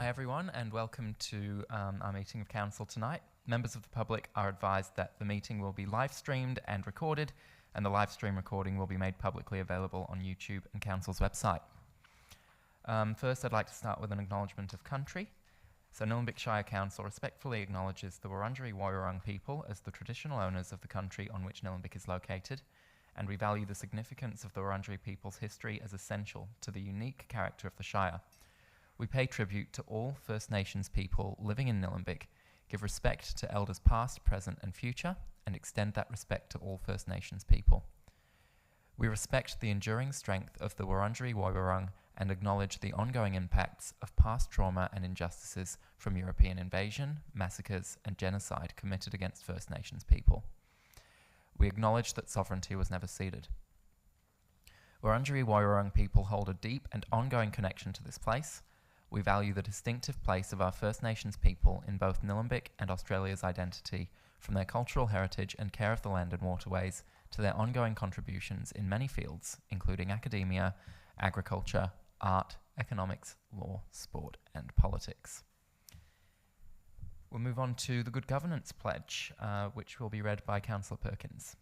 Hi everyone, and welcome to our meeting of council tonight. Members of the public are advised that the meeting will be live streamed and recorded, and the live stream recording will be made publicly available on YouTube and council's website. First, I'd like to start with an acknowledgement of country. So Nillumbik Shire Council respectfully acknowledges the Wurundjeri Woiwurrung people as the traditional owners of the country on which Nillumbik is located, and we value the significance of the Wurundjeri people's history as essential to the unique character of the Shire. We pay tribute to all First Nations people living in Nillumbik, give respect to elders past, present and future, and extend that respect to all First Nations people. We respect the enduring strength of the Wurundjeri Woiwurrung and acknowledge the ongoing impacts of past trauma and injustices from European invasion, massacres and genocide committed against First Nations people. We acknowledge that sovereignty was never ceded. Wurundjeri Woiwurrung people hold a deep and ongoing connection to this place. We value the distinctive place of our First Nations people in both Nillumbik and Australia's identity, from their cultural heritage and care of the land and waterways to their ongoing contributions in many fields, including academia, agriculture, art, economics, law, sport and politics. We'll move on to the Good Governance Pledge, which will be read by Councillor Perkins.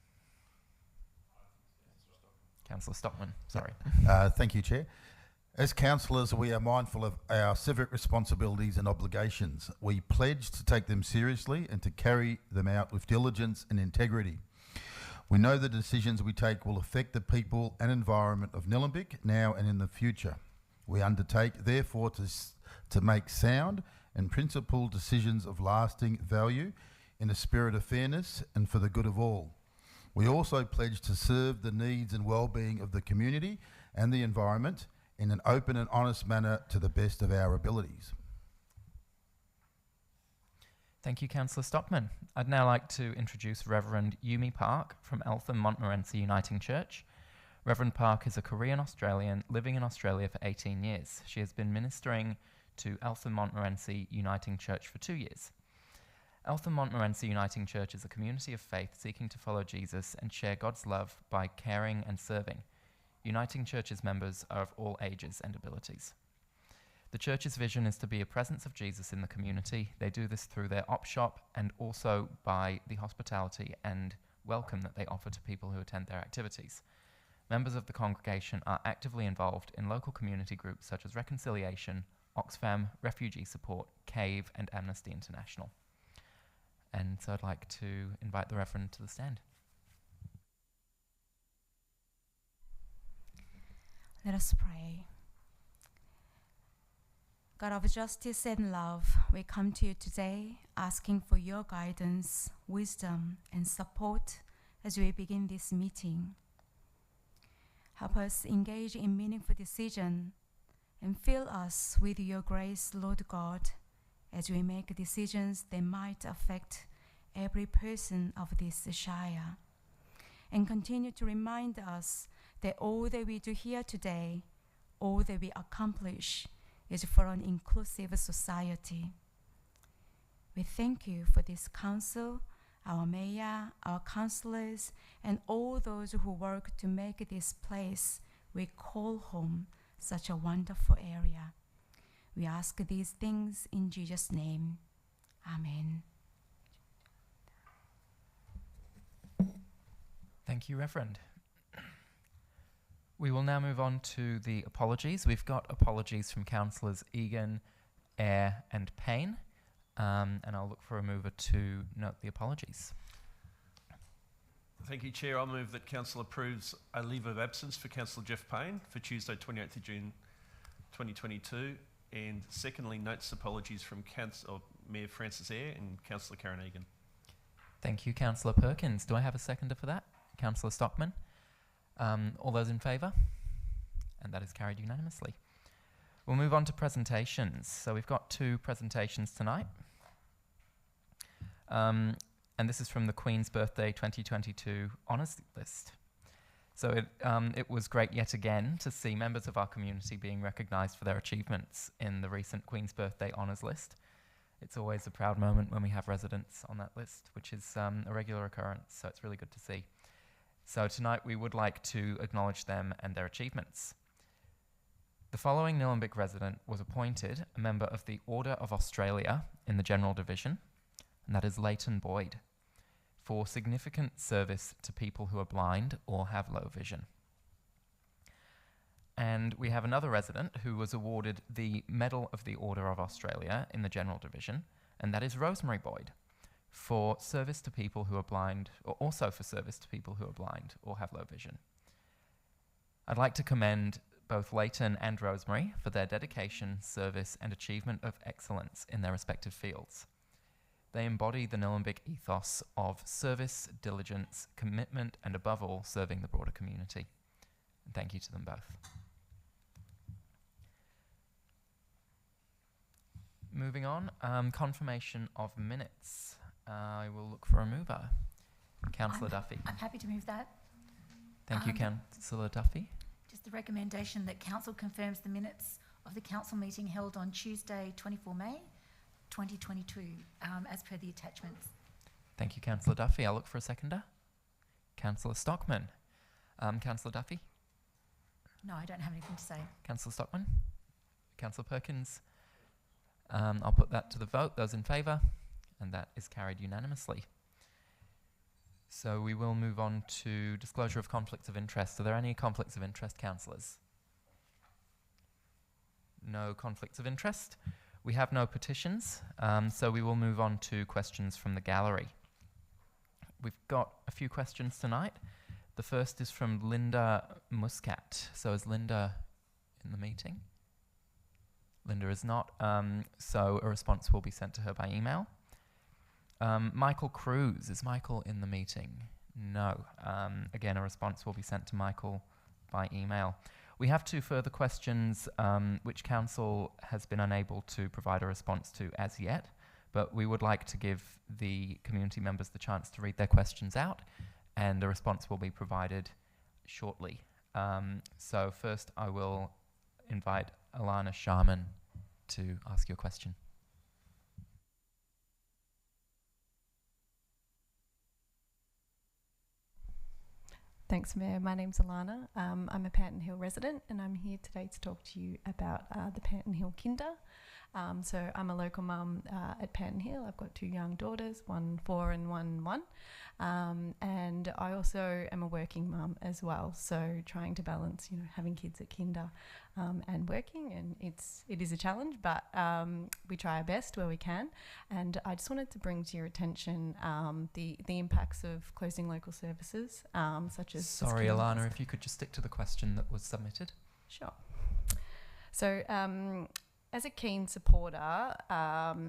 Councillor Stockman, sorry. Thank you, Chair. As councillors, we are mindful of our civic responsibilities and obligations. We pledge to take them seriously and to carry them out with diligence and integrity. We know the decisions we take will affect the people and environment of Nillumbik now and in the future. We undertake, therefore, to make sound and principled decisions of lasting value in a spirit of fairness and for the good of all. We also pledge to serve the needs and well-being of the community and the environment in an open and honest manner to the best of our abilities. Thank you, Councillor Stockman. I'd now like to introduce Reverend Yumi Park from Eltham Montmorency Uniting Church. Reverend Park is a Korean Australian living in Australia for 18 years. She has been ministering to Eltham Montmorency Uniting Church for 2 years. Eltham Montmorency Uniting Church is a community of faith seeking to follow Jesus and share God's love by caring and serving. Uniting Church's members are of all ages and abilities. The church's vision is to be a presence of Jesus in the community. They do this through their op shop and also by the hospitality and welcome that they offer to people who attend their activities. Members of the congregation are actively involved in local community groups such as Reconciliation, Oxfam, Refugee Support, CAVE and Amnesty International. And so I'd like to invite the Reverend to the stand. Let us pray. God of justice and love, we come to you today asking for your guidance, wisdom, and support as we begin this meeting. Help us engage in meaningful decision and fill us with your grace, Lord God, as we make decisions that might affect every person of this Shire. And continue to remind us that all that we do here today, all that we accomplish, is for an inclusive society. We thank you for this council, our mayor, our councillors, and all those who work to make this place we call home such a wonderful area. We ask these things in Jesus' name. Amen. Thank you, Reverend. We will now move on to the apologies. We've got apologies from Councillors Egan, Eyre and Payne, and I'll look for a mover to note the apologies. Thank you, Chair. I'll move that Council approves a leave of absence for Councillor Jeff Payne for Tuesday 28th of June 2022, and secondly notes apologies from Mayor Francis Eyre and Councillor Karen Egan. Thank you, Councillor Perkins. Do I have a seconder for that? Councillor Stockman. All those in favour? And that is carried unanimously. We'll move on to presentations. So we've got 2 presentations tonight. And this is from the Queen's Birthday 2022 Honours List. So it was great yet again to see members of our community being recognised for their achievements in the recent Queen's Birthday Honours List. It's always a proud moment when we have residents on that list, which is a regular occurrence, so it's really good to see. So tonight we would like to acknowledge them and their achievements. The following Nillumbik resident was appointed a member of the Order of Australia in the General Division, and that is Leighton Boyd, for significant service to people who are blind or have low vision. And we have another resident who was awarded the Medal of the Order of Australia in the General Division, and that is Rosemary Boyd, for service to people who are blind, or also for service to people who are blind or have low vision. I'd like to commend both Leighton and Rosemary for their dedication, service, and achievement of excellence in their respective fields. They embody the Nillumbik ethos of service, diligence, commitment, and above all, serving the broader community. And thank you to them both. Moving on, confirmation of minutes. I will look for a mover. Councillor Duffy. I'm happy to move that. Thank you, Councillor Duffy. Just the recommendation that Council confirms the minutes of the Council meeting held on Tuesday, 24 May 2022, as per the attachments. Thank you, Councillor Duffy. I'll look for a seconder. Councillor Stockman. Councillor Duffy? No, I don't have anything to say. Councillor Stockman? Councillor Perkins? I'll put that to the vote. Those in favour? And that is carried unanimously. So we will move on to disclosure of conflicts of interest. Are there any conflicts of interest, councillors? No conflicts of interest. We have no petitions, so we will move on to questions from the gallery. We've got a few questions tonight. The first is from Linda Muscat. So is Linda in the meeting? Linda is not, so a response will be sent to her by email. Michael Cruz, is Michael in the meeting? No. Again, a response will be sent to Michael by email. We have two further questions which Council has been unable to provide a response to as yet, but we would like to give the community members the chance to read their questions out, and a response will be provided shortly. So first I will invite Alana Sharman to ask your question. Thanks, Mayor. My name's Alana. I'm a Panton Hill resident, and I'm here today to talk to you about the Panton Hill Kinder. So I'm a local mum at Panton Hill. I've got two young daughters, one 4 and one 1. And I also am a working mum as well. So trying to balance, having kids at Kinder and working, and it is a challenge, but we try our best where we can. And I just wanted to bring to your attention the impacts of closing local services, such as... Sorry, Alana, if you could just stick to the question that was submitted. Sure. So as a keen supporter,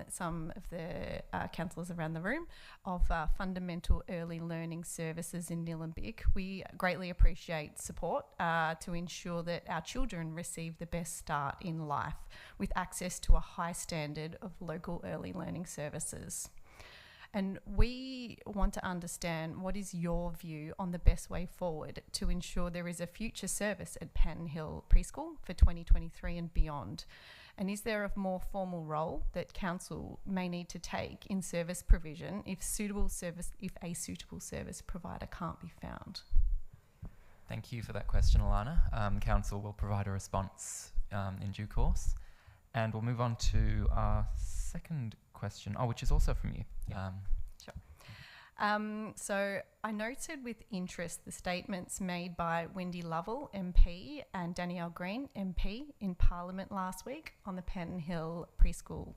some of the councillors around the room, of fundamental early learning services in Nillumbik, we greatly appreciate support to ensure that our children receive the best start in life with access to a high standard of local early learning services. And we want to understand what is your view on the best way forward to ensure there is a future service at Panton Hill Preschool for 2023 and beyond. And is there a more formal role that Council may need to take in service provision if a suitable service provider can't be found? Thank you for that question, Alana. Council will provide a response in due course. And we'll move on to our second question, which is also from you. Yeah. Sure. So I noted with interest the statements made by Wendy Lovell, MP, and Danielle Green, MP, in Parliament last week on the Panton Hill Preschool.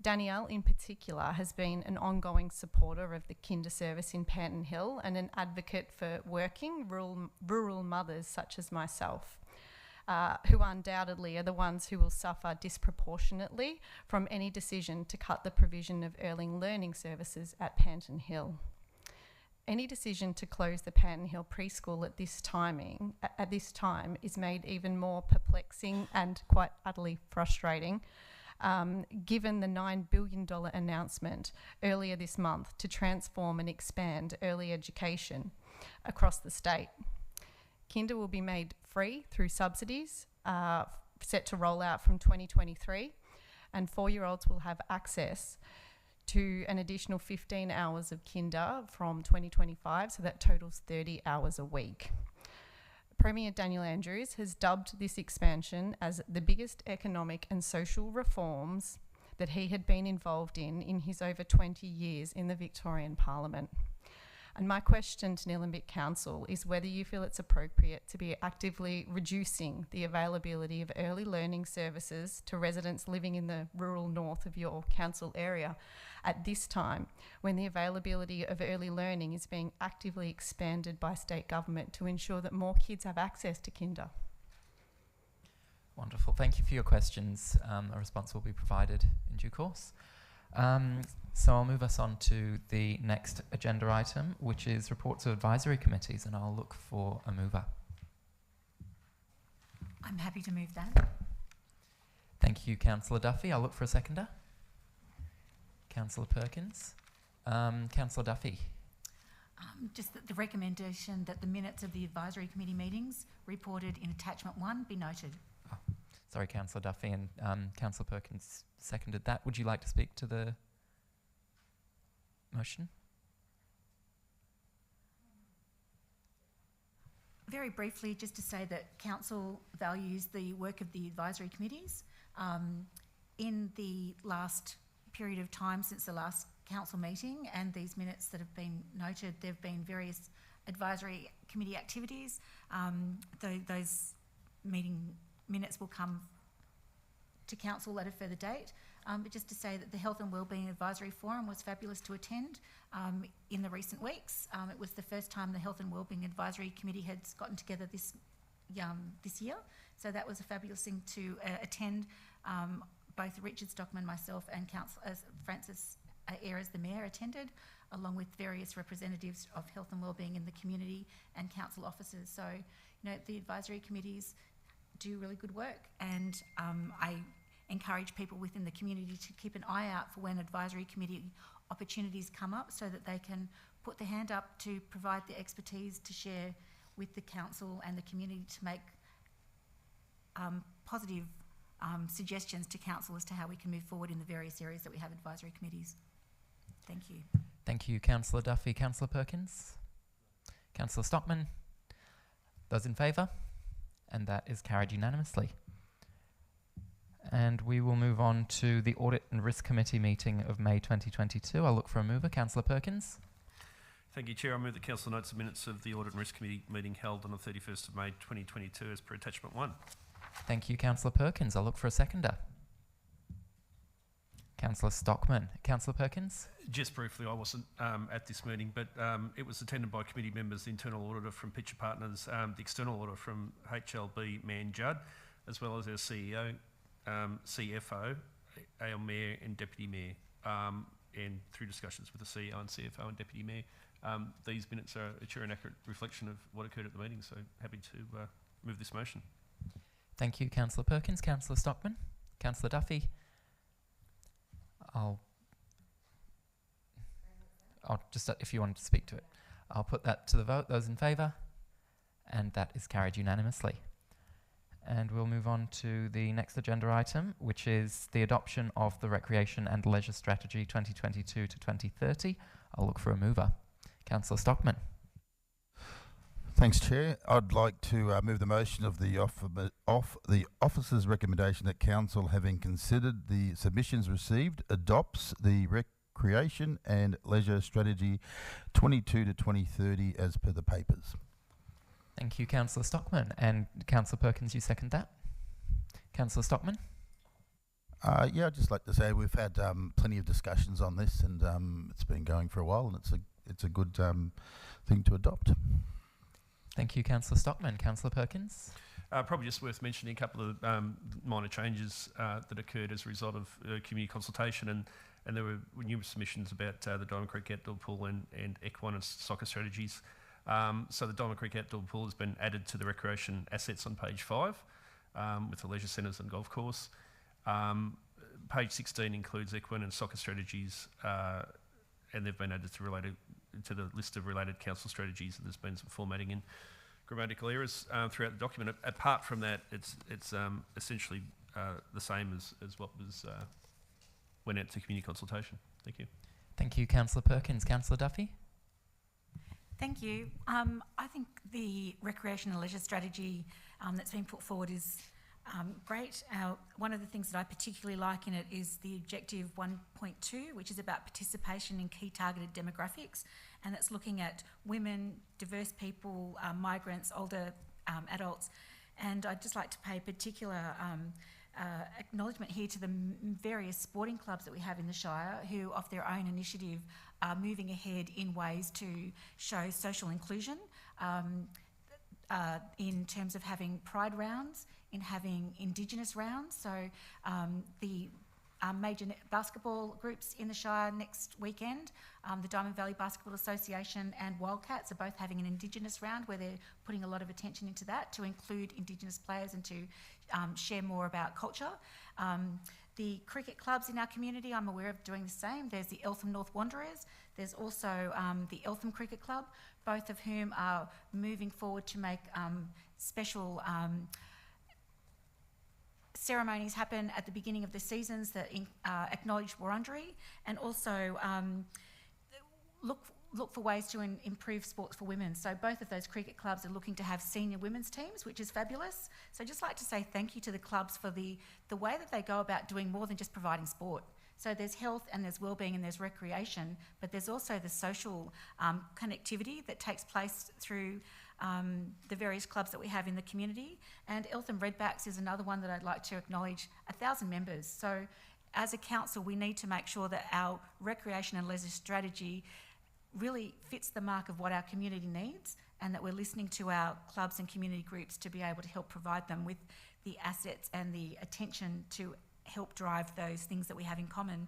Danielle, in particular, has been an ongoing supporter of the kinder service in Panton Hill and an advocate for working rural mothers such as myself, who undoubtedly are the ones who will suffer disproportionately from any decision to cut the provision of early learning services at Panton Hill. Any decision to close the Panton Hill Preschool at this time is made even more perplexing and quite utterly frustrating, given the $9 billion announcement earlier this month to transform and expand early education across the state. Kinder will be made free through subsidies set to roll out from 2023, and 4-year-olds will have access to an additional 15 hours of kinder from 2025, so that totals 30 hours a week. Premier Daniel Andrews has dubbed this expansion as the biggest economic and social reforms that he had been involved in his over 20 years in the Victorian Parliament. And my question to Nillumbik Council is whether you feel it's appropriate to be actively reducing the availability of early learning services to residents living in the rural north of your council area at this time, when the availability of early learning is being actively expanded by state government to ensure that more kids have access to kinder. Wonderful. Thank you for your questions. A response will be provided in due course. So I'll move us on to the next agenda item, which is reports of advisory committees, and I'll look for a mover. I'm happy to move that. Thank you, Councillor Duffy. I'll look for a seconder. Councillor Perkins. Councillor Duffy. Just that the recommendation that the minutes of the advisory committee meetings reported in attachment 1 be noted. Oh, sorry, Councillor Duffy, and Councillor Perkins seconded that. Would you like to speak to the motion? Very briefly, just to say that Council values the work of the advisory committees. In the last period of time since the last council meeting and these minutes that have been noted, there have been various advisory committee activities. Those meeting minutes will come to council at a further date. But just to say that the Health and Wellbeing Advisory Forum was fabulous to attend in the recent weeks. It was the first time the Health and Wellbeing Advisory Committee had gotten together this year. So that was a fabulous thing to attend. Both Richard Stockman, myself and Francis Eyre as the Mayor attended, along with various representatives of health and wellbeing in the community and council officers. So, you know, the advisory committees do really good work, and I encourage people within the community to keep an eye out for when advisory committee opportunities come up so that they can put their hand up to provide the expertise to share with the council and the community to make positive suggestions to council as to how we can move forward in the various areas that we have advisory committees. Thank you. Thank you, Councillor Duffy. Councillor Perkins? Councillor Stockman? Those in favour? And that is carried unanimously. And we will move on to the Audit and Risk Committee meeting of May 2022. I'll look for a mover. Councillor Perkins? Thank you, Chair. I move that Council notes the minutes of the Audit and Risk Committee meeting held on the 31st of May 2022 as per attachment 1. Thank you, Councillor Perkins. I'll look for a seconder. Councillor Stockman. Councillor Perkins? Just briefly, I wasn't at this meeting, but it was attended by committee members, the internal auditor from Pitcher Partners, the external auditor from HLB Man Judd, as well as our CEO, CFO, our Mayor and Deputy Mayor, and through discussions with the CEO and CFO and Deputy Mayor. These minutes are a true and accurate reflection of what occurred at the meeting, so happy to move this motion. Thank you, Councillor Perkins. Councillor Stockman? Councillor Duffy? I'll just, if you wanted to speak to it, I'll put that to the vote. Those in favour? And that is carried unanimously. And we'll move on to the next agenda item, which is the adoption of the Recreation and Leisure Strategy 2022 to 2030. I'll look for a mover. Councillor Stockman. Thanks, Chair. I'd like to move the motion of the officer's recommendation that Council, having considered the submissions received, adopts the Recreation and Leisure Strategy 22 to 2030 as per the papers. Thank you, Councillor Stockman. And Councillor Perkins, you second that? Councillor Stockman? Yeah, I'd just like to say we've had plenty of discussions on this, and it's been going for a while, and it's a good thing to adopt. Thank you, Councillor Stockman. Councillor Perkins? Probably just worth mentioning a couple of minor changes that occurred as a result of community consultation, and there were numerous submissions about the Diamond Creek Outdoor Pool and equine soccer strategies. So the Diamond Creek Outdoor Pool has been added to the recreation assets on page 5 with the leisure centres and golf course. Page 16 includes equine and soccer strategies, and they've been added to the list of related council strategies. And there's been some formatting and grammatical errors throughout the document. Apart from that, it's essentially the same as what was went out to community consultation. Thank you. Thank you, Councillor Perkins. Councillor Duffy? Thank you. I think the recreation and leisure strategy that's been put forward is great. One of the things that I particularly like in it is the objective 1.2, which is about participation in key targeted demographics, and it's looking at women, diverse people, migrants, older adults. And I'd just like to pay particular acknowledgement here to the various sporting clubs that we have in the Shire who, of their own initiative, are moving ahead in ways to show social inclusion in terms of having pride rounds, in having Indigenous rounds. So the major basketball groups in the Shire next weekend, the Diamond Valley Basketball Association and Wildcats are both having an Indigenous round where they're putting a lot of attention into that to include Indigenous players and to share more about culture. The cricket clubs in our community, I'm aware of doing the same. There's the Eltham North Wanderers. There's also the Eltham Cricket Club, both of whom are moving forward to make special ceremonies happen at the beginning of the seasons that acknowledge Wurundjeri, and also look for ways to improve sports for women. So both of those cricket clubs are looking to have senior women's teams, which is fabulous. So I'd just like to say thank you to the clubs for the way that they go about doing more than just providing sport. So there's health and there's wellbeing and there's recreation, but there's also the social connectivity that takes place through the various clubs that we have in the community. And Eltham Redbacks is another one that I'd like to acknowledge, 1,000 members. So as a council, we need to make sure that our recreation and leisure strategy really fits the mark of what our community needs, and that we're listening to our clubs and community groups to be able to help provide them with the assets and the attention to help drive those things that we have in common.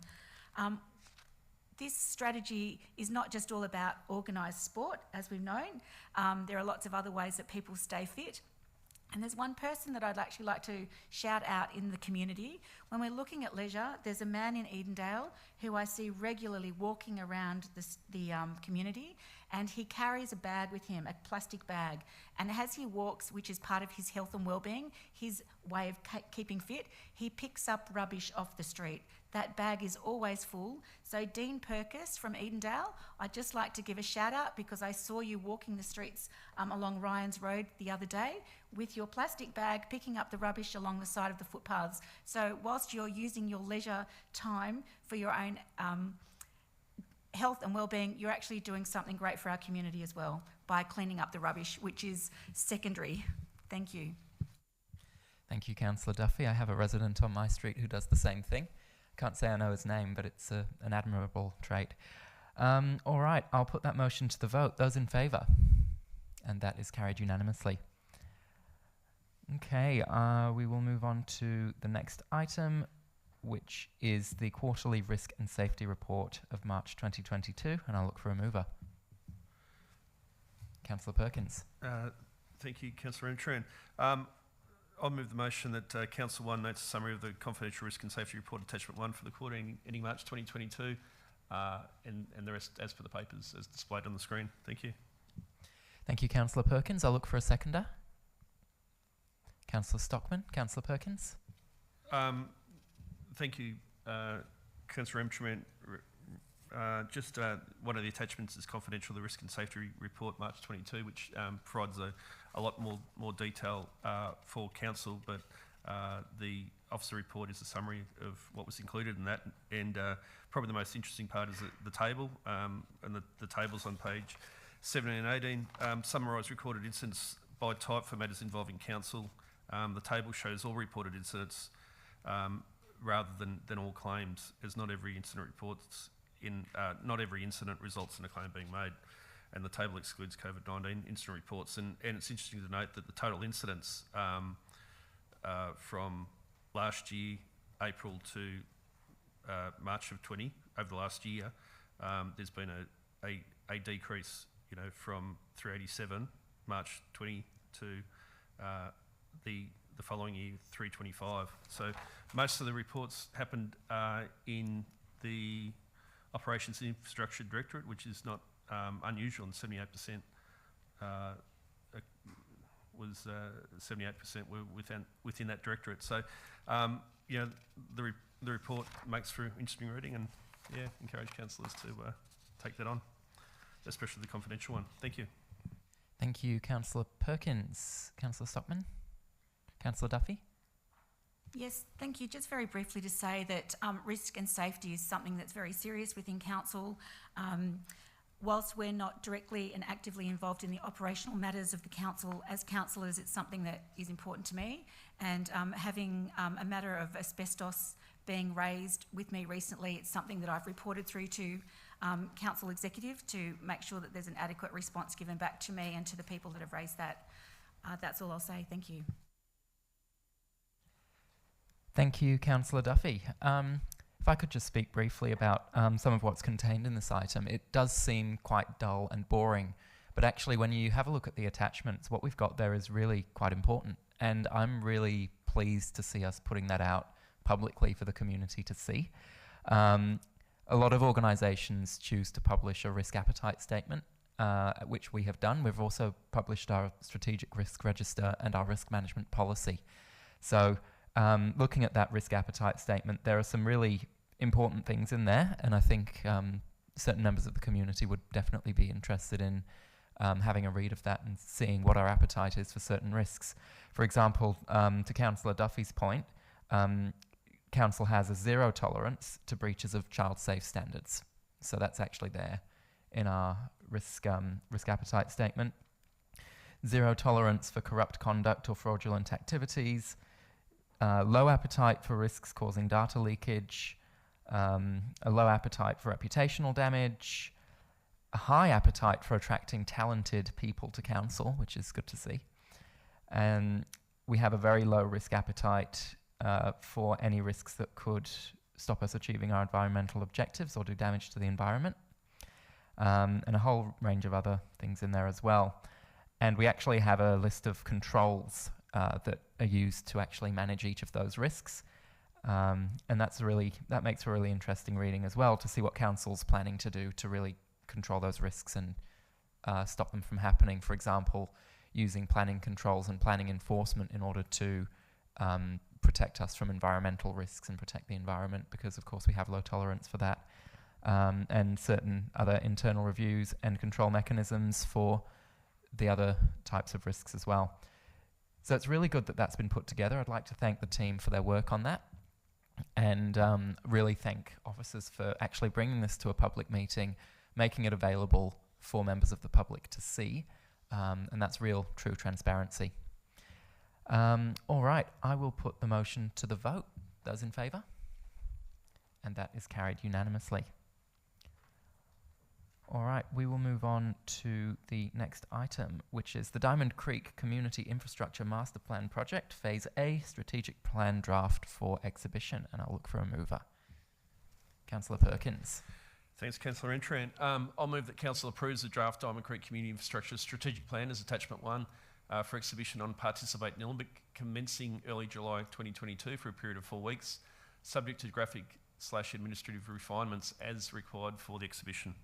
This strategy is not just all about organised sport, as we've known. There are lots of other ways that people stay fit. And there's one person that I'd actually like to shout out in the community. When we're looking at leisure, there's a man in Edendale who I see regularly walking around the community, and he carries a bag with him, a plastic bag. And as he walks, which is part of his health and wellbeing, his way of keeping fit, he picks up rubbish off the street. That bag is always full. So Dean Perkis from Edendale, I'd just like to give a shout out because I saw you walking the streets along Ryan's Road the other day with your plastic bag, picking up the rubbish along the side of the footpaths. So whilst you're using your leisure time for your own health and wellbeing, you're actually doing something great for our community as well by cleaning up the rubbish, which is secondary. Thank you. Thank you, Councillor Duffy. I have a resident on my street who does the same thing. Can't say I know his name, but it's an admirable trait. All right, I'll put that motion to the vote. Those in favour? And that is carried unanimously. Okay, we will move on to the next item, which is the Quarterly Risk and Safety Report of March 2022, and I'll look for a mover. Councillor Perkins. Thank you, Councillor Entran. I'll move the motion that Council 1 notes a summary of the Confidential Risk and Safety Report Attachment 1 for the quarter ending March 2022, and the rest as per the papers as displayed on the screen. Thank you. Thank you, Councillor Perkins. I'll look for a seconder. Councillor Stockman. Councillor Perkins. Thank you, Councillor Entran. Just one of the attachments is confidential, the Risk and Safety Report March 22, which provides a lot more detail for Council, but the officer report is a summary of what was included in that, and probably the most interesting part is the table, and the tables on page 17 and 18 summarise recorded incidents by type for matters involving Council. The table shows all reported incidents rather than all claims, as not every incident results in a claim being made, and the table excludes COVID-19 incident reports. And it's interesting to note that the total incidents from last year, April to March of 20, over the last year, there's been a decrease, from 387 March 20 to the following year, 325. So most of the reports happened in the Operations and Infrastructure Directorate, which is not unusual, and 78% was 78% were within that directorate. So, the report makes for interesting reading, and encourage councillors to take that on. especially the confidential one. Thank you. Thank you, Councillor Perkins. Councillor Stockman? Councillor Duffy? Yes, thank you. Just very briefly to say that risk and safety is something that's very serious within council. Whilst we're not directly and actively involved in the operational matters of the council, as councillors, it's something that is important to me. And having a matter of asbestos being raised with me recently, it's something that I've reported through to council executive to make sure that there's an adequate response given back to me and to the people that have raised that. That's all I'll say. Thank you. Thank you, Councillor Duffy. If I could just speak briefly about some of what's contained in this item. It does seem quite dull and boring, but actually when you have a look at the attachments, what we've got there is really quite important. And I'm really pleased to see us putting that out publicly for the community to see. A lot of organisations choose to publish a risk appetite statement, which we have done. We've also published our strategic risk register and our risk management policy. So looking at that risk appetite statement, there are some really important things in there, and I think certain members of the community would definitely be interested in having a read of that and seeing what our appetite is for certain risks. For example, to Councillor Duffy's point, Council has a zero tolerance to breaches of child safe standards. So that's actually there in our risk appetite statement. Zero tolerance for corrupt conduct or fraudulent activities. Low appetite for risks causing data leakage. A low appetite for reputational damage. A high appetite for attracting talented people to council, which is good to see. And we have a very low risk appetite for any risks that could stop us achieving our environmental objectives or do damage to the environment, and a whole range of other things in there as well. And we actually have a list of controls that are used to actually manage each of those risks, and that makes for really interesting reading as well, to see what council's planning to do to really control those risks and stop them from happening. For example, using planning controls and planning enforcement in order to protect us from environmental risks and protect the environment, because of course we have low tolerance for that, and certain other internal reviews and control mechanisms for the other types of risks as well. So it's really good that that's been put together. I'd like to thank the team for their work on that, and really thank officers for actually bringing this to a public meeting, making it available for members of the public to see, and that's real, true transparency. All right, I will put the motion to the vote. Those in favour? And that is carried unanimously. All right, we will move on to the next item, which is the Diamond Creek Community Infrastructure Master Plan Project, Phase A, Strategic Plan Draft for Exhibition. And I'll look for a mover. Councillor Perkins. Thanks, Councillor Entrant. I'll move that Council approves the draft Diamond Creek Community Infrastructure Strategic Plan as Attachment 1 for exhibition on Participate Nillumbik, commencing early July 2022 for a period of 4 weeks, subject to graphic/administrative refinements as required for the exhibition.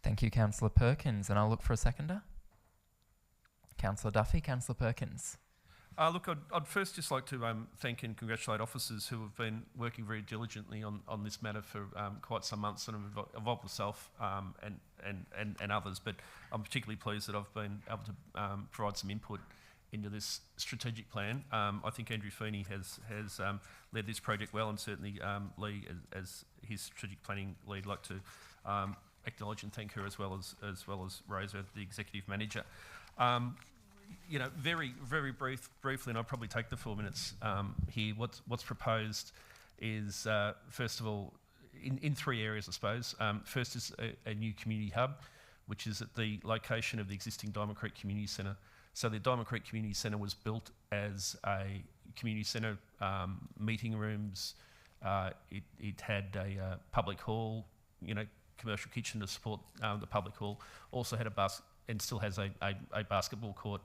Thank you, Councillor Perkins. And I'll look for a seconder. Councillor Duffy, Councillor Perkins. Look, I'd first just like to thank and congratulate officers who have been working very diligently on this matter for quite some months, and have involved myself and others. But I'm particularly pleased that I've been able to provide some input into this strategic plan. I think Andrew Feeney has led this project well, and certainly Lee, as his strategic planning lead, like to acknowledge and thank her as well as Rosa, the executive manager. You know, very briefly, and I'll probably take the 4 minutes here. What's proposed is, first of all, in 3 areas, I suppose. First is a new community hub, which is at the location of the existing Diamond Creek Community Centre. So the Diamond Creek Community Centre was built as a community centre, meeting rooms. It had a public hall, you know, commercial kitchen to support the public hall. Also had and still has a basketball court.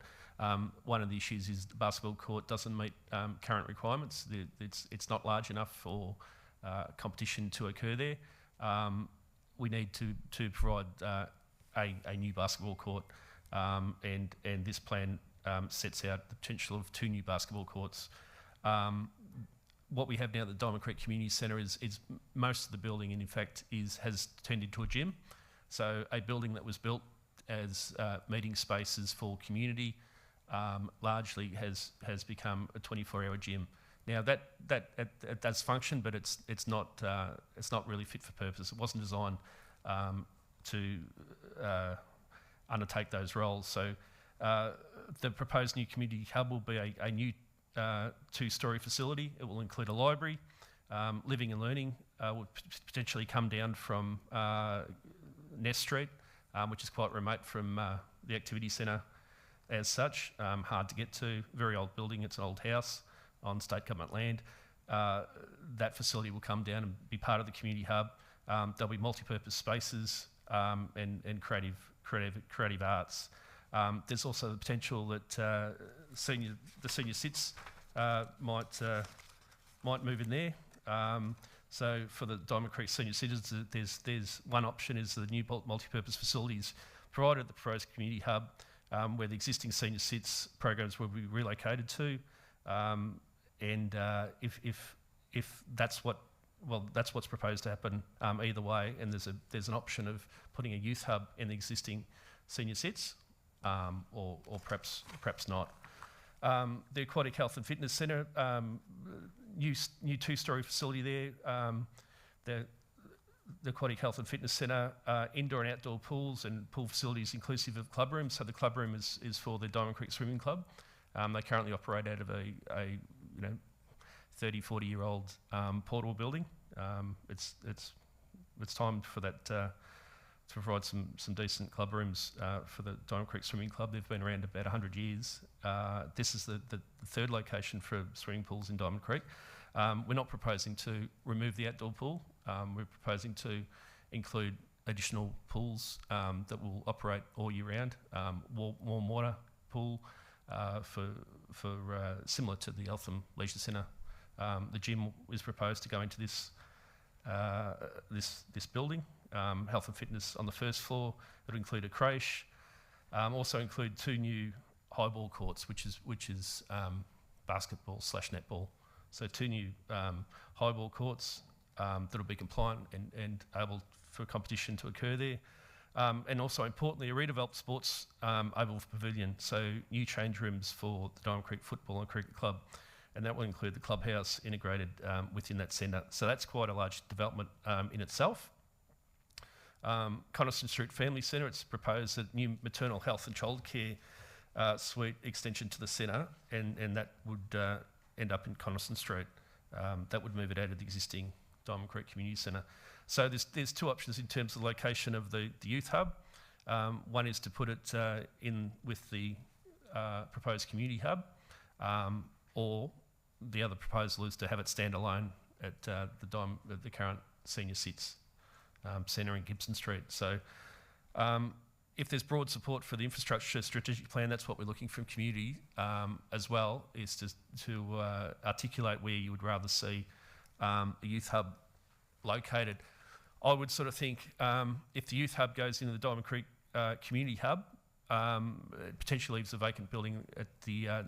One of the issues is the basketball court doesn't meet current requirements. It's not large enough for competition to occur there. We need to provide a new basketball court, and this plan sets out the potential of 2 new basketball courts. What we have now at the Diamond Creek Community Centre is most of the building, and in fact has turned into a gym. So a building that was built as meeting spaces for community largely has become a 24-hour gym. Now that does function, but it's not really fit for purpose. It wasn't designed to undertake those roles. So the proposed new community hub will be a new 2-storey facility. It will include a library. Living and learning will potentially come down from Ness Street, which is quite remote from the activity centre as such, hard to get to, very old building. It's an old house on state government land. That facility will come down and be part of the community hub. There'll be multi-purpose spaces and creative arts. There's also the potential that the senior sits might move in there. So for the Diamond Creek senior citizens, there's one option is the new multi-purpose facilities provided at the proposed community hub, where the existing senior sits programs will be relocated to, and if that's what's proposed to happen either way, and there's an option of putting a youth hub in the existing senior sits, or perhaps not. The Aquatic Health and Fitness Centre, new 2-storey facility there. The Aquatic Health and Fitness Centre, indoor and outdoor pools and pool facilities inclusive of club rooms. So the club room is for the Diamond Creek Swimming Club. They currently operate out of a 30, 40-year-old portable building. It's time for that to provide some decent club rooms for the Diamond Creek Swimming Club. They've been around about 100 years. This is the third location for swimming pools in Diamond Creek. We're not proposing to remove the outdoor pool. We're proposing to include additional pools that will operate all year round. Warm water pool for similar to the Eltham Leisure Centre. The gym is proposed to go into this building. Health and fitness on the first floor. It'll include a creche. Also include 2 new high ball courts, which is basketball / netball. So 2 new high ball courts that'll be compliant and able for competition to occur there. And also importantly, a redeveloped sports oval pavilion. So new change rooms for the Diamond Creek Football and Cricket Club. And that will include the clubhouse integrated within that centre. So that's quite a large development in itself. Coniston Street Family Centre, it's proposed a new maternal health and childcare suite extension to the centre, and that would end up in Coniston Street. That would move it out of the existing Diamond Creek Community Centre. So there's 2 options in terms of the location of the youth hub. One is to put it in with the proposed community hub, or the other proposal is to have it stand alone at the current senior sits centre in Gibson Street. So if there's broad support for the infrastructure strategic plan, that's what we're looking from community as well, is to articulate where you would rather see a youth hub located. I would sort of think if the youth hub goes into the Diamond Creek community hub, it potentially leaves a vacant building at the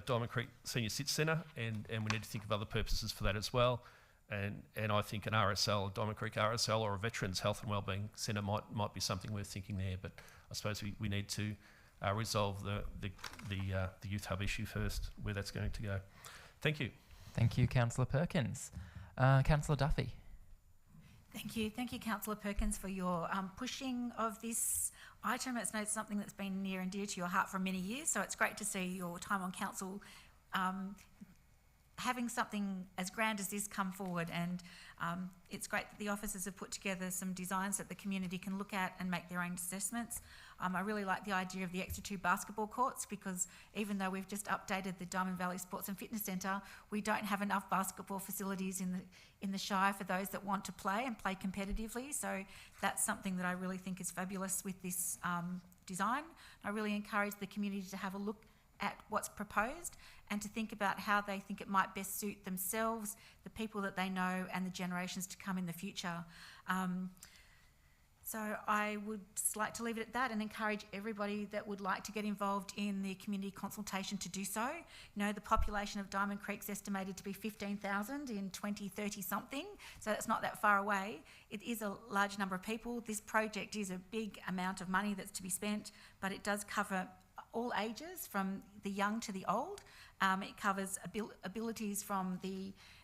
Diamond Creek Senior Sit Centre, and we need to think of other purposes for that as well. And I think an RSL, a Diamond Creek RSL, or a Veterans Health and Wellbeing Centre might be something worth thinking there. But I suppose we need to resolve the youth hub issue first, where that's going to go. Thank you. Thank you, Councillor Perkins. Councillor Duffy. Thank you, Councillor Perkins, for your pushing of this item. It's something that's been near and dear to your heart for many years, so it's great to see your time on council having something as grand as this come forward, and it's great that the officers have put together some designs that the community can look at and make their own assessments. I really like the idea of the extra 2 basketball courts, because even though we've just updated the Diamond Valley Sports and Fitness Centre, we don't have enough basketball facilities in the Shire for those that want to play and play competitively. So that's something that I really think is fabulous with this design. I really encourage the community to have a look at what's proposed and to think about how they think it might best suit themselves, the people that they know, and the generations to come in the future. So I would just like to leave it at that and encourage everybody that would like to get involved in the community consultation to do so. You know, the population of Diamond Creek's estimated to be 15,000 in 2030 something, so it's not that far away. It is a large number of people. This project is a big amount of money that's to be spent, but it does cover all ages, from the young to the old. It covers abilities from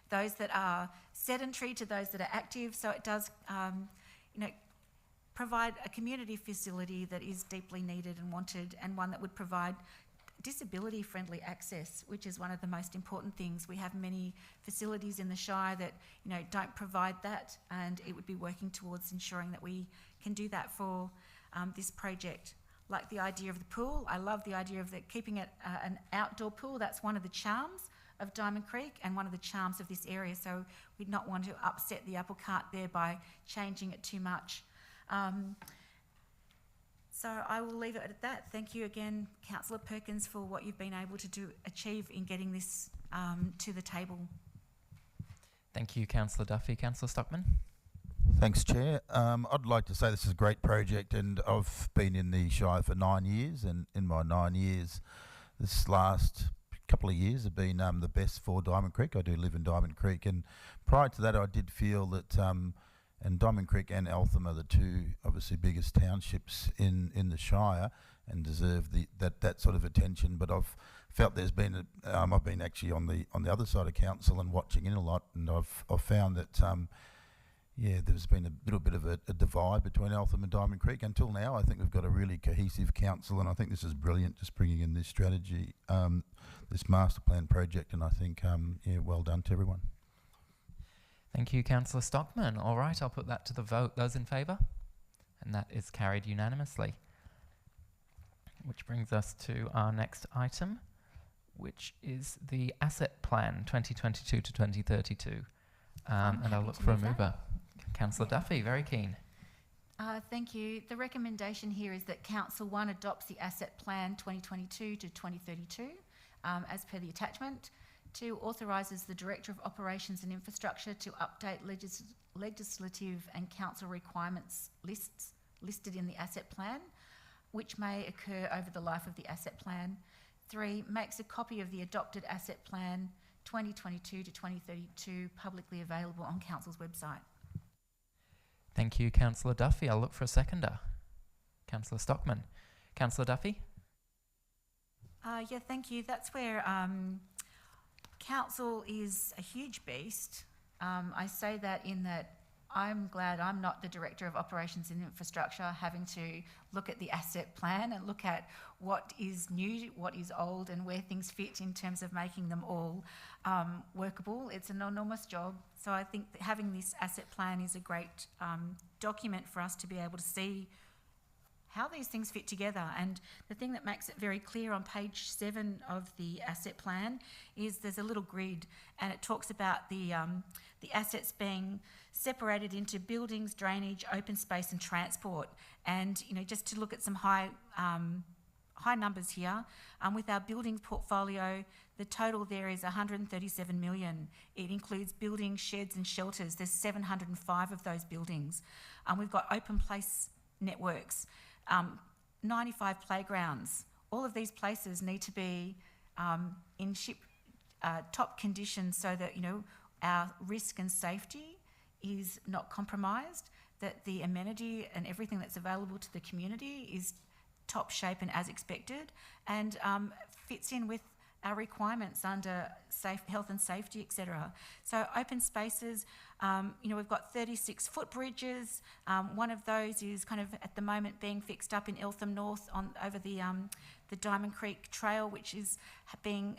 those that are sedentary to those that are active, so it does, provide a community facility that is deeply needed and wanted, and one that would provide disability-friendly access, which is one of the most important things. We have many facilities in the Shire that, don't provide that, and it would be working towards ensuring that we can do that for this project. Like the idea of the pool, I love the idea of keeping it an outdoor pool. That's one of the charms of Diamond Creek and one of the charms of this area, so we'd not want to upset the apple cart there by changing it too much. So I will leave it at that. Thank you again, Councillor Perkins, for what you've been able to achieve in getting this to the table. Thank you, Councillor Duffy. Councillor Stockman? Thanks, Chair. I'd like to say this is a great project, and I've been in the Shire for 9 years, and in my 9 years, this last couple of years have been the best for Diamond Creek. I do live in Diamond Creek, and prior to that I did feel that and Diamond Creek and Eltham are the two obviously biggest townships in the Shire and deserve that sort of attention. But I've felt there's been I've been actually on the other side of council and watching in a lot, and I've found that there's been a little bit of a divide between Eltham and Diamond Creek. Until now, I think we've got a really cohesive council, and I think this is brilliant, just bringing in this strategy, this master plan project, and I think well done to everyone. Thank you, Councillor Stockman. All right, I'll put that to the vote. Those in favour? And that is carried unanimously. Which brings us to our next item, which is the Asset Plan 2022 to 2032. And I'll look for a mover. Councillor Duffy, very keen. Thank you. The recommendation here is that Council 1 adopts the Asset Plan 2022 to 2032 as per the attachment. 2, authorises the Director of Operations and Infrastructure to update legislative and council requirements lists listed in the Asset Plan, which may occur over the life of the Asset Plan. 3, makes a copy of the adopted Asset Plan 2022 to 2032 publicly available on Council's website. Thank you, Councillor Duffy. I'll look for a seconder. Councillor Stockman. Councillor Duffy? Thank you. That's where Council is a huge beast. I say that in that I'm glad I'm not the Director of Operations and Infrastructure, having to look at the asset plan and look at what is new, what is old, and where things fit in terms of making them all workable. It's an enormous job. So I think that having this asset plan is a great document for us to be able to see how these things fit together. And the thing that makes it very clear on page 7 of the asset plan is there's a little grid, and it talks about the assets being separated into buildings, drainage, open space and transport. And just to look at some high numbers here, with our buildings portfolio, the total there is 137 million. It includes buildings, sheds and shelters. There's 705 of those buildings. We've got open place networks, 95 playgrounds. All of these places need to be in top condition so that our risk and safety is not compromised, that the amenity and everything that's available to the community is top shape and as expected, and fits in with our requirements under health and safety, etc. So open spaces, we've got 36 footbridges. One of those is kind of at the moment being fixed up in Eltham North over the Diamond Creek Trail, which is being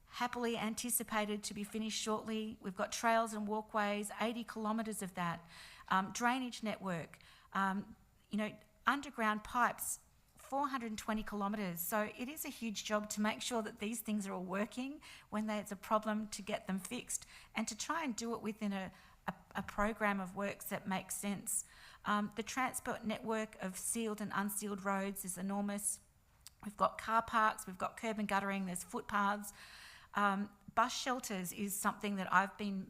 happily anticipated to be finished shortly. We've got trails and walkways, 80 kilometres of that. Drainage network, underground pipes, 420 kilometres. So it is a huge job to make sure that these things are all working when there's a problem, to get them fixed and to try and do it within a program of works that makes sense. The transport network of sealed and unsealed roads is enormous. We've got car parks, we've got curb and guttering, there's footpaths. Bus shelters is something that I've been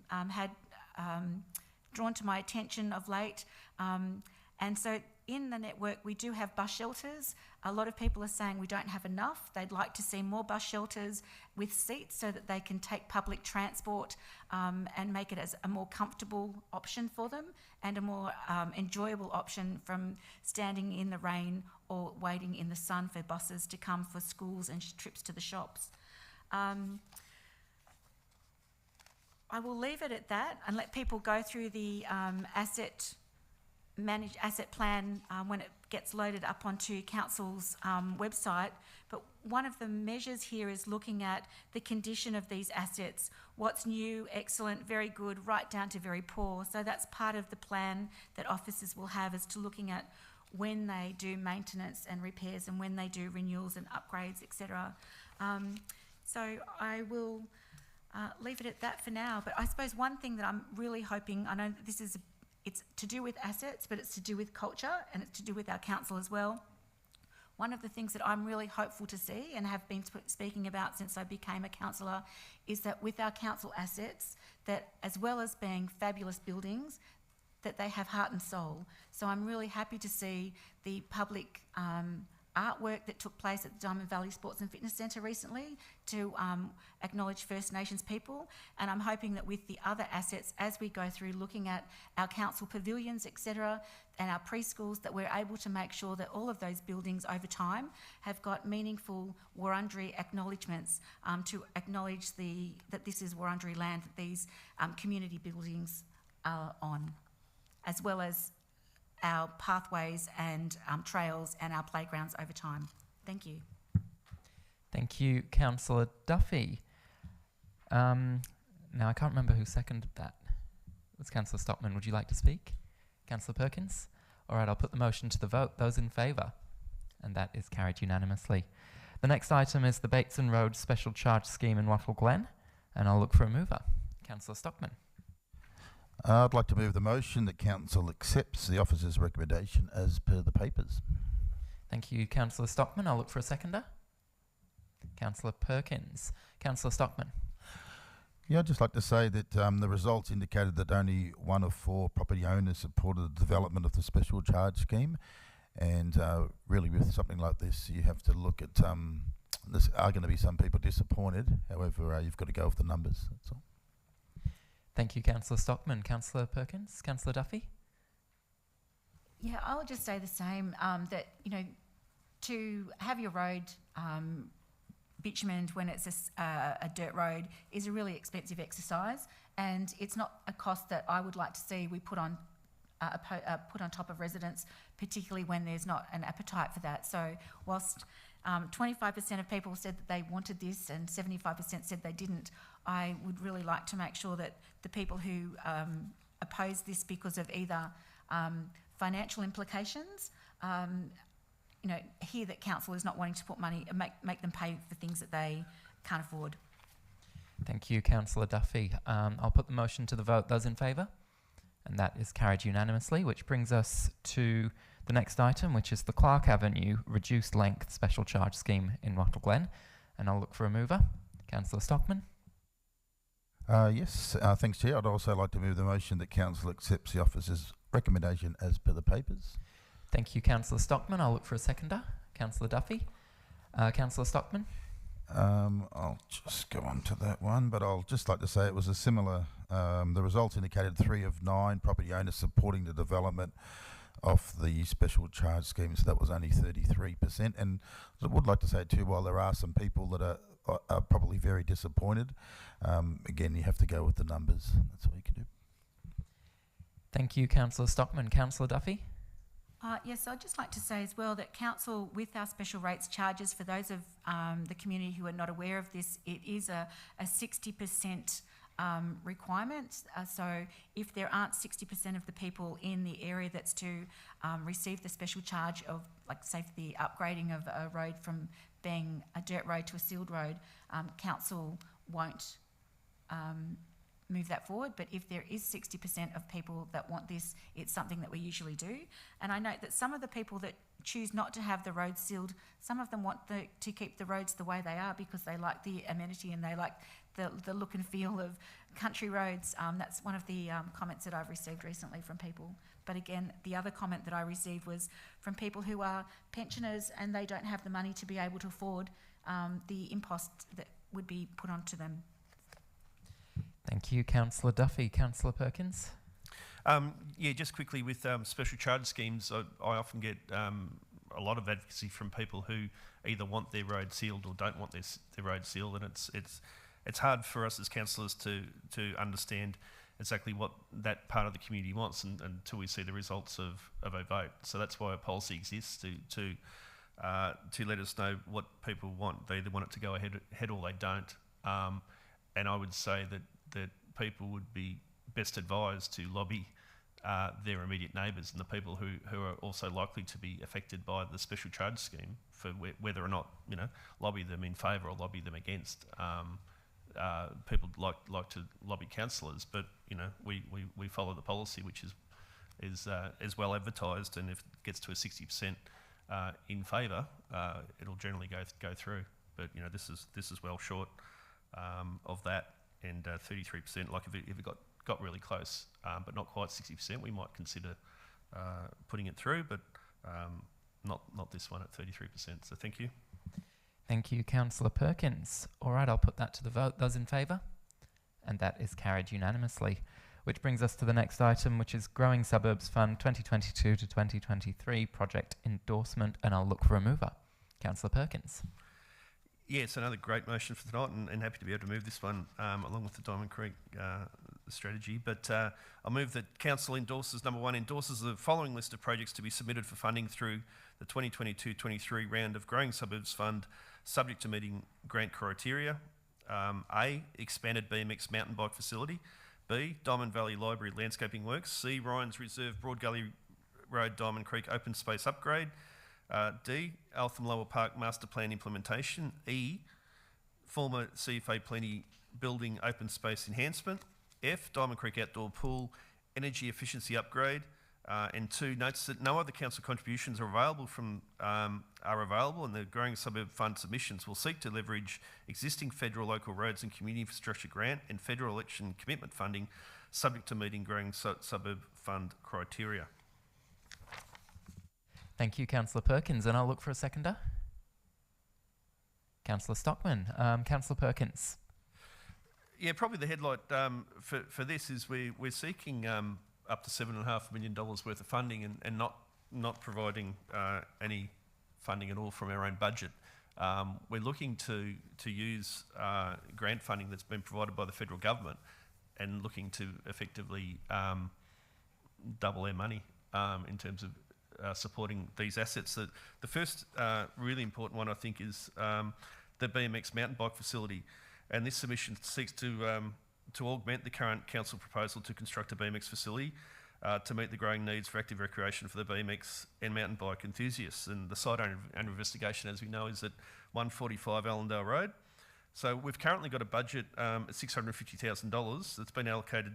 drawn to my attention of late. And so in the network, we do have bus shelters. A lot of people are saying we don't have enough. They'd like to see more bus shelters with seats so that they can take public transport and make it as a more comfortable option for them and a more enjoyable option from standing in the rain or waiting in the sun for buses to come for schools and trips to the shops. I will leave it at that and let people go through the asset plan when it gets loaded up onto Council's website. But one of the measures here is looking at the condition of these assets, what's new, excellent, very good, right down to very poor. So that's part of the plan that officers will have, is to looking at when they do maintenance and repairs and when they do renewals and upgrades, etc. So I will leave it at that for now. But I suppose one thing that I'm really hoping, I know that this is it's to do with assets, but it's to do with culture and it's to do with our council as well. One of the things that I'm really hopeful to see and have been speaking about since I became a councillor is that with our council assets, that as well as being fabulous buildings, that they have heart and soul. So I'm really happy to see the public artwork that took place at the Diamond Valley Sports and Fitness Centre recently to acknowledge First Nations people, and I'm hoping that with the other assets as we go through looking at our council pavilions, etc., and our preschools, that we're able to make sure that all of those buildings over time have got meaningful Wurundjeri acknowledgements to acknowledge that this is Wurundjeri land that these community buildings are on, as well as our pathways and trails and our playgrounds over time. Thank you. Thank you, Councillor Duffy. Now, I can't remember who seconded that. It was Councillor Stockman. Would you like to speak? Councillor Perkins? All right, I'll put the motion to the vote. Those in favour? And that is carried unanimously. The next item is the Bateson Road Special Charge Scheme in Wattle Glen, and I'll look for a mover. Councillor Stockman. I'd like to move the motion that Council accepts the officer's recommendation as per the papers. Thank you, Councillor Stockman. I'll look for a seconder. Councillor Perkins. Councillor Stockman. Yeah, I'd just like to say that the results indicated that only 1 of 4 property owners supported the development of the special charge scheme, and really with something like this you have to look at, there are going to be some people disappointed, however you've got to go with the numbers, that's all. Thank you, Councillor Stockman. Councillor Perkins. Councillor Duffy. Yeah, I'll just say the same, that, you know, to have your road bitumened when it's a dirt road is a really expensive exercise, and it's not a cost that I would like to see we put on top of residents, particularly when there's not an appetite for that. So whilst 25% of people said that they wanted this and 75% said they didn't, I would really like to make sure that the people who oppose this because of either financial implications, you know, hear that council is not wanting to put money, make them pay for things that they can't afford. Thank you, Councillor Duffy. I'll put the motion to the vote. Those in favour? And that is carried unanimously, which brings us to the next item, which is the Clark Avenue Reduced Length Special Charge Scheme in Wattle Glen. And I'll look for a mover. Councillor Stockman. Yes, thanks, Chair. I'd also like to move the motion that Council accepts the officer's recommendation as per the papers. Thank you, Councillor Stockman. I'll look for a seconder. Councillor Duffy. Councillor Stockman. I'll just go on to that one, but I'll just like to say it was a similar, the results indicated 3 of 9 property owners supporting the development of the special charge scheme, so that was only 33%. And I would like to say too, while there are some people that are probably very disappointed, again, you have to go with the numbers. That's all you can do. Thank you, Councillor Stockman. Councillor Duffy. Yes, I'd just like to say as well that council, with our special rates charges, for those of the community who are not aware of this, it is a 60% requirement. So if there aren't 60% of the people in the area that's to receive the special charge of, like, say, for the upgrading of a road from being a dirt road to a sealed road, council won't move that forward. But if there is 60% of people that want this, it's something that we usually do. And I note that some of the people that choose not to have the roads sealed, some of them want to keep the roads the way they are because they like the amenity and they like the look and feel of country roads. That's one of the comments that I've received recently from people. But again, the other comment that I received was from people who are pensioners and they don't have the money to be able to afford the impost that would be put onto them. Thank you, Councillor Duffy. Councillor Perkins? Yeah, just quickly with special charge schemes, I often get a lot of advocacy from people who either want their road sealed or don't want their road sealed, and it's hard for us as councillors to understand exactly what that part of the community wants until we see the results of a vote. So that's why a policy exists to let us know what people want. They either want it to go ahead or they don't. And I would say that people would be best advised to lobby their immediate neighbours and the people who are also likely to be affected by the special charge scheme for whether or not, lobby them in favour or lobby them against. People like to lobby councillors, but we follow the policy, which is well advertised, and if it gets to a 60% in favour, it'll generally go through. But this is well short of that, and 33%. Like if it got really close, but not quite 60%, we might consider putting it through, but not this one at 33%. So thank you. Thank you, Councillor Perkins. All right, I'll put that to the vote. Those in favour? And that is carried unanimously. Which brings us to the next item, which is Growing Suburbs Fund 2022 to 2023 project endorsement, and I'll look for a mover. Councillor Perkins. Yes, another great motion for tonight, and happy to be able to move this one along with the Diamond Creek strategy. But I'll move that Council endorses, number one, endorses the following list of projects to be submitted for funding through the 2022-23 round of Growing Suburbs Fund, subject to meeting grant criteria. A, expanded BMX mountain bike facility. B, Diamond Valley Library landscaping works. C, Ryan's Reserve Broad Gully Road Diamond Creek open space upgrade. D, Eltham Lower Park master plan implementation. E, former CFA Plenty building open space enhancement. F, Diamond Creek outdoor pool energy efficiency upgrade. And 2, notes that no other council contributions are available and the Growing Suburb Fund submissions will seek to leverage existing federal, local roads and community infrastructure grant and federal election commitment funding, subject to meeting Growing Suburb Fund criteria. Thank you, Councillor Perkins, and I'll look for a seconder. Councillor Stockman. Councillor Perkins. Yeah, probably the headlight for this is we're seeking up to $7.5 million worth of funding and not providing any funding at all from our own budget. We're looking to use grant funding that's been provided by the federal government and looking to effectively double our money in terms of supporting these assets. The first really important one, I think, is the BMX mountain bike facility, and this submission seeks to augment the current council proposal to construct a BMX facility to meet the growing needs for active recreation for the BMX and mountain bike enthusiasts. And the site under investigation, as we know, is at 145 Allendale Road. So we've currently got a budget at $650,000 that's been allocated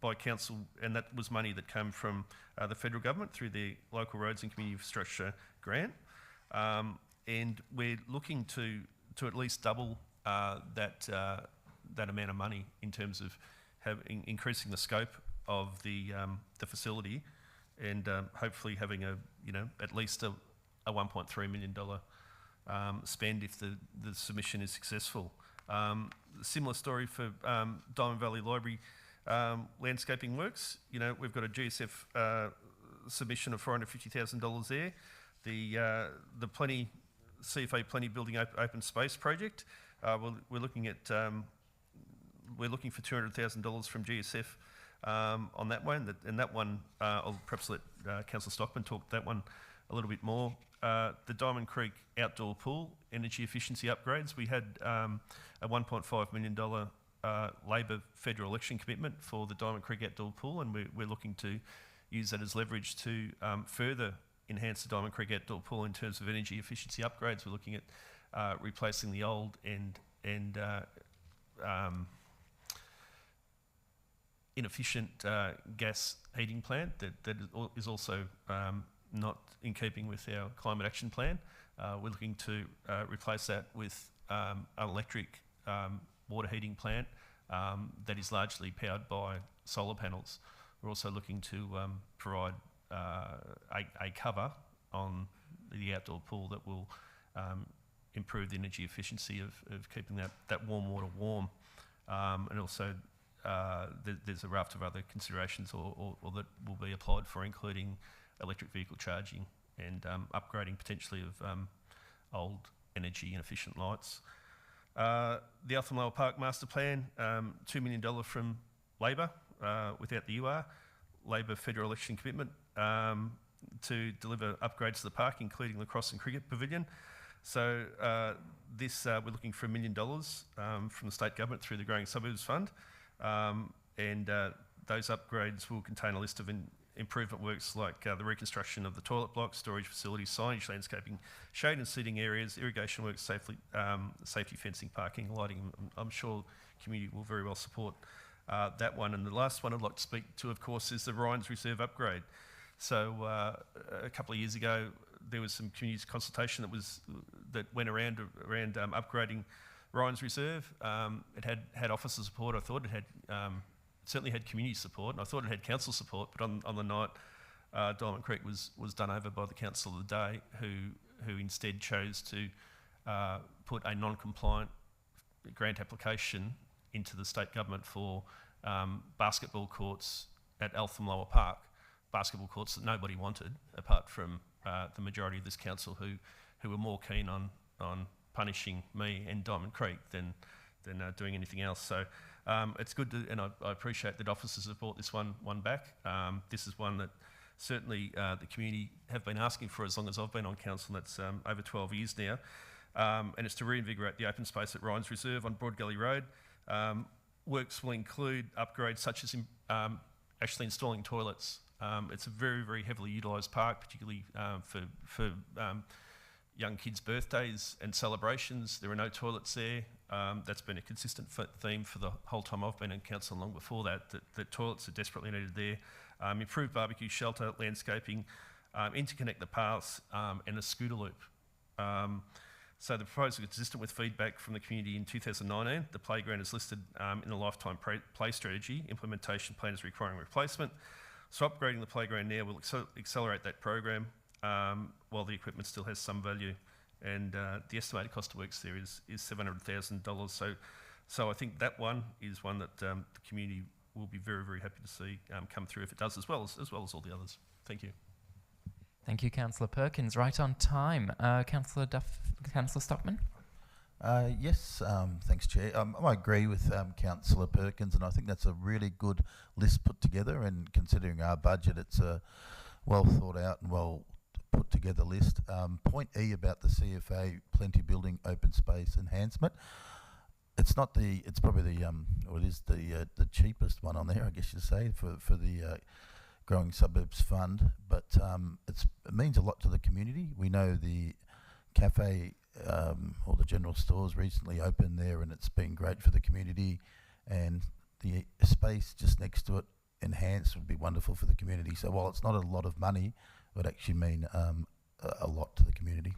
by council, and that was money that came from the federal government through the local roads and community infrastructure grant. And we're looking to at least double that amount of money in terms of increasing the scope of the facility, and hopefully having at least a $1.3 million spend if the submission is successful. Similar story for Diamond Valley Library landscaping works. We've got a GSF submission of $450,000 there. The CFA Plenty building open space project. We're looking for $200,000 from GSF on that one, and that one I'll perhaps let Councillor Stockman talk that one a little bit more. The Diamond Creek outdoor pool energy efficiency upgrades. We had a $1.5 million Labor federal election commitment for the Diamond Creek outdoor pool, and we're looking to use that as leverage to further enhance the Diamond Creek outdoor pool in terms of energy efficiency upgrades. We're looking at replacing the old and inefficient gas heating plant that is also not in keeping with our climate action plan. We're looking to replace that with an electric water heating plant that is largely powered by solar panels. We're also looking to provide a cover on the outdoor pool that will improve the energy efficiency of keeping that warm water warm. And also there's a raft of other considerations or that will be applied for, including electric vehicle charging and upgrading potentially of old energy and efficient lights. The Eltham Lower Park Master Plan, $2 million from Labor without the UR. Labor federal election commitment to deliver upgrades to the park, including lacrosse and cricket pavilion. So we're looking for $1 million from the state government through the Growing Suburbs Fund, and those upgrades will contain a list of improvement works like the reconstruction of the toilet blocks, storage facilities, signage, landscaping, shade and seating areas, irrigation works, safety fencing, parking, lighting. I'm sure the community will very well support that one. And the last one I'd like to speak to, of course, is the Ryan's Reserve upgrade. So a couple of years ago, there was some community consultation that went around upgrading Ryan's Reserve. It had officer support. I thought it had certainly had community support, and I thought it had council support. But on the night, Diamond Creek was done over by the council of the day, who instead chose to put a non-compliant grant application into the state government for basketball courts at Eltham Lower Park. Basketball courts that nobody wanted, apart from the majority of this council, who were more keen on punishing me and Diamond Creek than doing anything else. So it's good to, and I appreciate that officers have brought this one back. This is one that certainly the community have been asking for as long as I've been on council. That's over 12 years now, and it's to reinvigorate the open space at Ryan's Reserve on Broad Gully Road. Works will include upgrades such as actually installing toilets. It's a very, very heavily utilised park, particularly for young kids' birthdays and celebrations. There are no toilets there. That's been a consistent theme for the whole time I've been in council, long before that toilets are desperately needed there. Improved barbecue shelter, landscaping, interconnect the paths, and a scooter loop. So the proposal is consistent with feedback from the community in 2019. The playground is listed in the lifetime play strategy. Implementation plan is requiring replacement. So upgrading the playground now will accelerate that program while the equipment still has some value. And the estimated cost of works there is $700,000. So I think that one is one that the community will be very, very happy to see come through if it does, as well as all the others. Thank you. Thank you, Councillor Perkins. Right on time. Councillor Stockman? Yes, thanks, Chair. I agree with Councillor Perkins, and I think that's a really good list put together, and considering our budget, it's a well thought out and well put together list. Point E about the CFA Plenty Building Open Space Enhancement. It's probably the cheapest one on there, I guess you'd say, for the Growing Suburbs Fund, but it means a lot to the community. We know the cafe or the general stores recently opened there, and it's been great for the community, and the space just next to it enhanced would be wonderful for the community. So while it's not a lot of money, it would actually mean a lot to the community.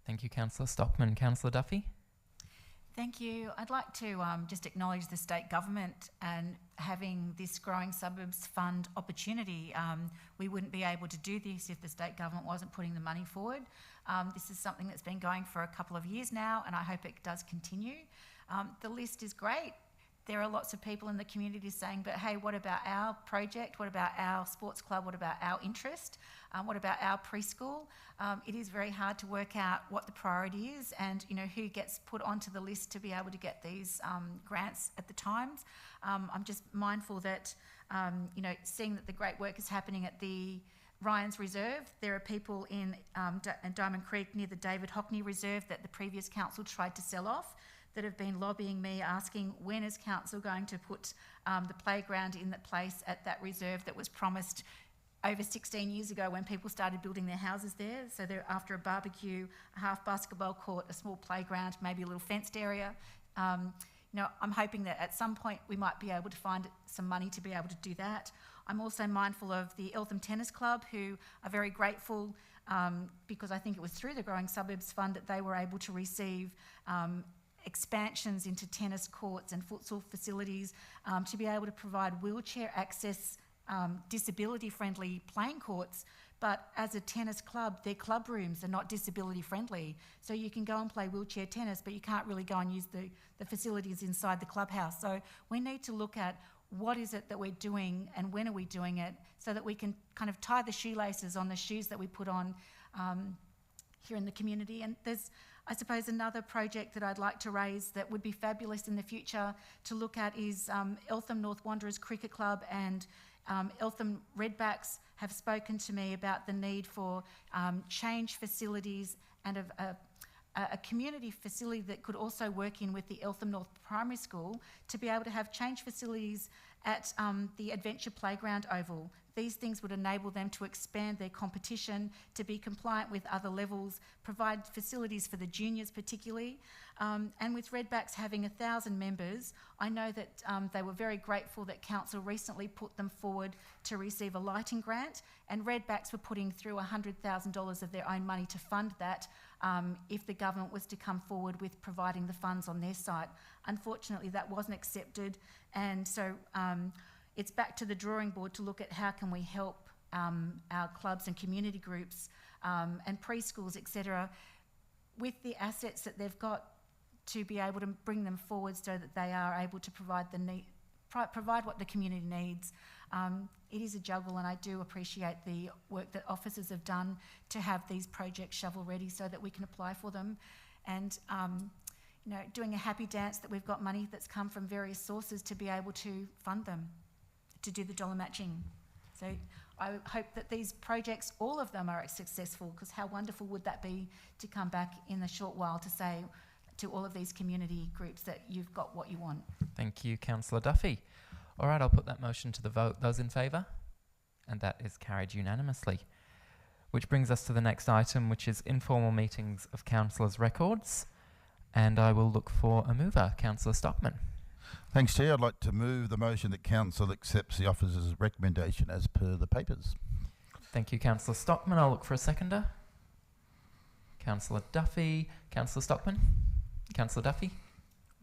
Thank you, Councillor Stockman. Councillor Duffy? Thank you. I'd like to just acknowledge the state government and having this Growing Suburbs Fund opportunity. We wouldn't be able to do this if the state government wasn't putting the money forward. This is something that's been going for a couple of years now, and I hope it does continue. The list is great. There are lots of people in the community saying, but hey, what about our project? What about our sports club? What about our interest? What about our preschool? It is very hard to work out what the priority is and who gets put onto the list to be able to get these grants at the times. I'm just mindful that, seeing that the great work is happening at the Ryan's Reserve, there are people in Diamond Creek near the David Hockney Reserve that the previous council tried to sell off, that have been lobbying me, asking when is council going to put the playground in the place at that reserve that was promised over 16 years ago when people started building their houses there. So they're after a barbecue, a half basketball court, a small playground, maybe a little fenced area. I'm hoping that at some point we might be able to find some money to be able to do that. I'm also mindful of the Eltham Tennis Club, who are very grateful because I think it was through the Growing Suburbs Fund that they were able to receive expansions into tennis courts and futsal facilities to be able to provide wheelchair access, disability-friendly playing courts. But as a tennis club, their club rooms are not disability friendly. So you can go and play wheelchair tennis, but you can't really go and use the facilities inside the clubhouse. So we need to look at what is it that we're doing and when are we doing it, so that we can kind of tie the shoelaces on the shoes that we put on here in the community. And there's, I suppose, another project that I'd like to raise that would be fabulous in the future to look at is Eltham North Wanderers Cricket Club and Eltham Redbacks have spoken to me about the need for change facilities and a community facility that could also work in with the Eltham North Primary School to be able to have change facilities at the Adventure Playground Oval. These things would enable them to expand their competition, to be compliant with other levels, provide facilities for the juniors particularly. And with Redbacks having 1,000 members, I know that they were very grateful that Council recently put them forward to receive a lighting grant, and Redbacks were putting through $100,000 of their own money to fund that if the government was to come forward with providing the funds on their site. Unfortunately, that wasn't accepted, and so it's back to the drawing board to look at how can we help our clubs and community groups and preschools, etc., with the assets that they've got to be able to bring them forward so that they are able to provide provide what the community needs. It is a juggle, and I do appreciate the work that officers have done to have these projects shovel ready so that we can apply for them. And doing a happy dance that we've got money that's come from various sources to be able to fund them, to do the dollar matching. So I hope that these projects, all of them, are successful, because how wonderful would that be to come back in a short while to say to all of these community groups that you've got what you want. Thank you, Councillor Duffy. All right, I'll put that motion to the vote. Those in favour? And that is carried unanimously. Which brings us to the next item, which is informal meetings of councillors' records. And I will look for a mover. Councillor Stockman. Thanks, Chair. I'd like to move the motion that Council accepts the officer's recommendation as per the papers. Thank you, Councillor Stockman. I'll look for a seconder. Councillor Duffy. Councillor Stockman? Councillor Duffy?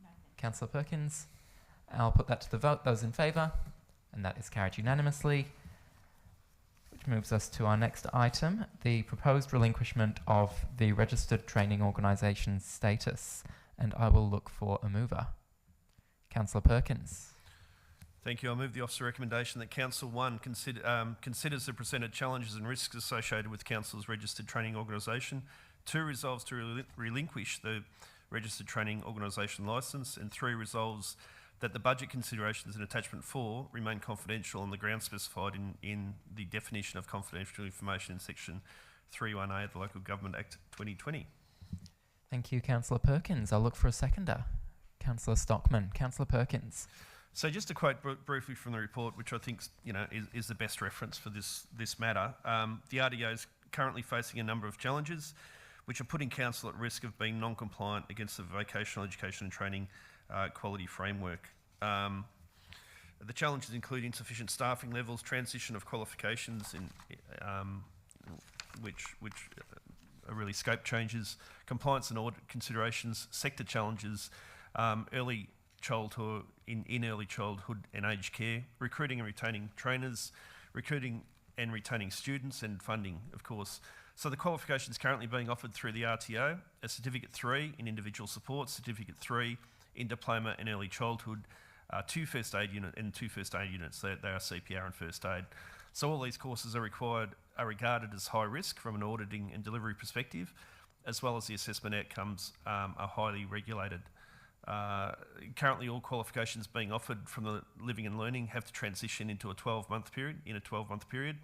No. Councillor Perkins? I'll put that to the vote. Those in favour? And that is carried unanimously. Which moves us to our next item, the proposed relinquishment of the registered training organisation status. And I will look for a mover. Councillor Perkins. Thank you. I move the officer recommendation that Council 1 considers the presented challenges and risks associated with Council's registered training organisation. 2, resolves to relinquish the registered training organisation licence, and 3, resolves that the budget considerations in attachment 4 remain confidential on the grounds specified in the definition of confidential information in section 3(1)A of the Local Government Act 2020. Thank you, Councillor Perkins. I'll look for a seconder. Councillor Stockman. Councillor Perkins. So just to quote briefly from the report, which I think is the best reference for this matter, the RDO is currently facing a number of challenges which are putting council at risk of being non-compliant against the vocational education and training quality framework. The challenges include insufficient staffing levels, transition of qualifications, which are really scope changes, compliance and audit considerations, sector challenges, early childhood in early childhood and aged care, recruiting and retaining trainers, recruiting and retaining students, and funding, of course. So the qualifications currently being offered through the RTO are Certificate 3 in individual support, Certificate 3 in diploma and early childhood, 2 first aid unit and 2 first aid units. They are CPR and first aid. So all these courses are regarded as high risk from an auditing and delivery perspective, as well as the assessment outcomes are highly regulated. Currently, all qualifications being offered from the living and learning have to transition into a 12-month period.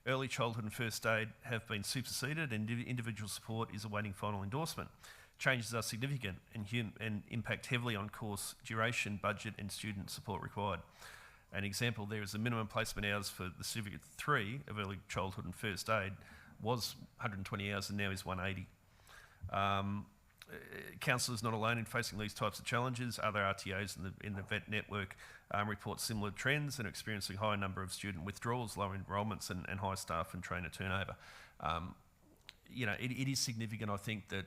Early childhood and first aid have been superseded, and individual support is awaiting final endorsement. Changes are significant and impact heavily on course duration, budget and student support required. An example there is the minimum placement hours for the Certificate 3 of early childhood and first aid was 120 hours and now is 180. councillors not alone in facing these types of challenges. Other RTOs in the vet network report similar trends and are experiencing a high number of student withdrawals, low enrolments and high staff and trainer turnover. It is significant, I think, that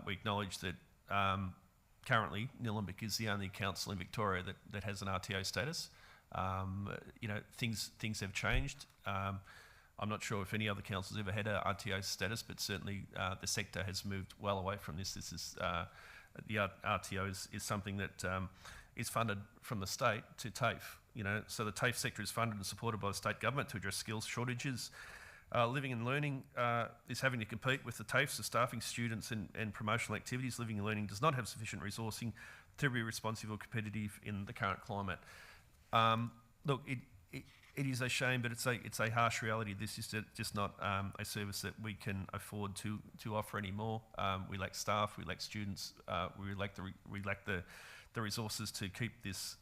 we acknowledge that currently Nillumbik is the only council in Victoria that has an RTO status. Things have changed. I'm not sure if any other council's ever had a RTO status, but certainly the sector has moved well away from this. This is the RTO is something that is funded from the state to TAFE. So the TAFE sector is funded and supported by the state government to address skills shortages. Living and Learning is having to compete with the TAFEs for staffing students and promotional activities. Living and Learning does not have sufficient resourcing to be responsive or competitive in the current climate. Look, it is a shame, but it's a harsh reality. This is just not a service that we can afford to offer anymore. We lack staff, we lack students, we lack the resources to keep this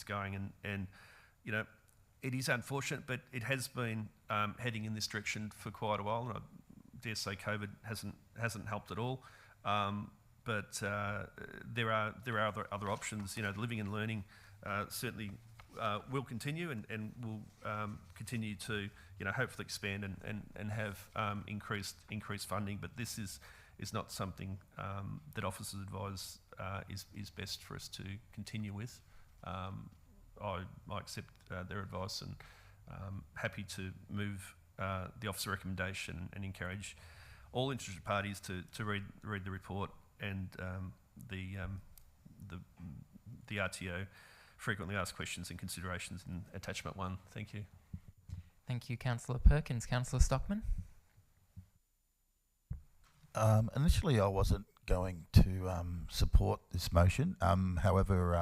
going, and it is unfortunate, but it has been heading in this direction for quite a while, and I dare say COVID hasn't helped at all. But there are other options. Living and Learning certainly will continue and will continue to hopefully expand and have increased funding. But this is not something that officers advise is best for us to continue with. I accept their advice and happy to move the officer recommendation and encourage all interested parties to read the report and the RTO frequently asked questions and considerations in attachment 1. Thank you. Thank you, Councillor Perkins. Councillor Stockman? Initially, I wasn't going to support this motion. However,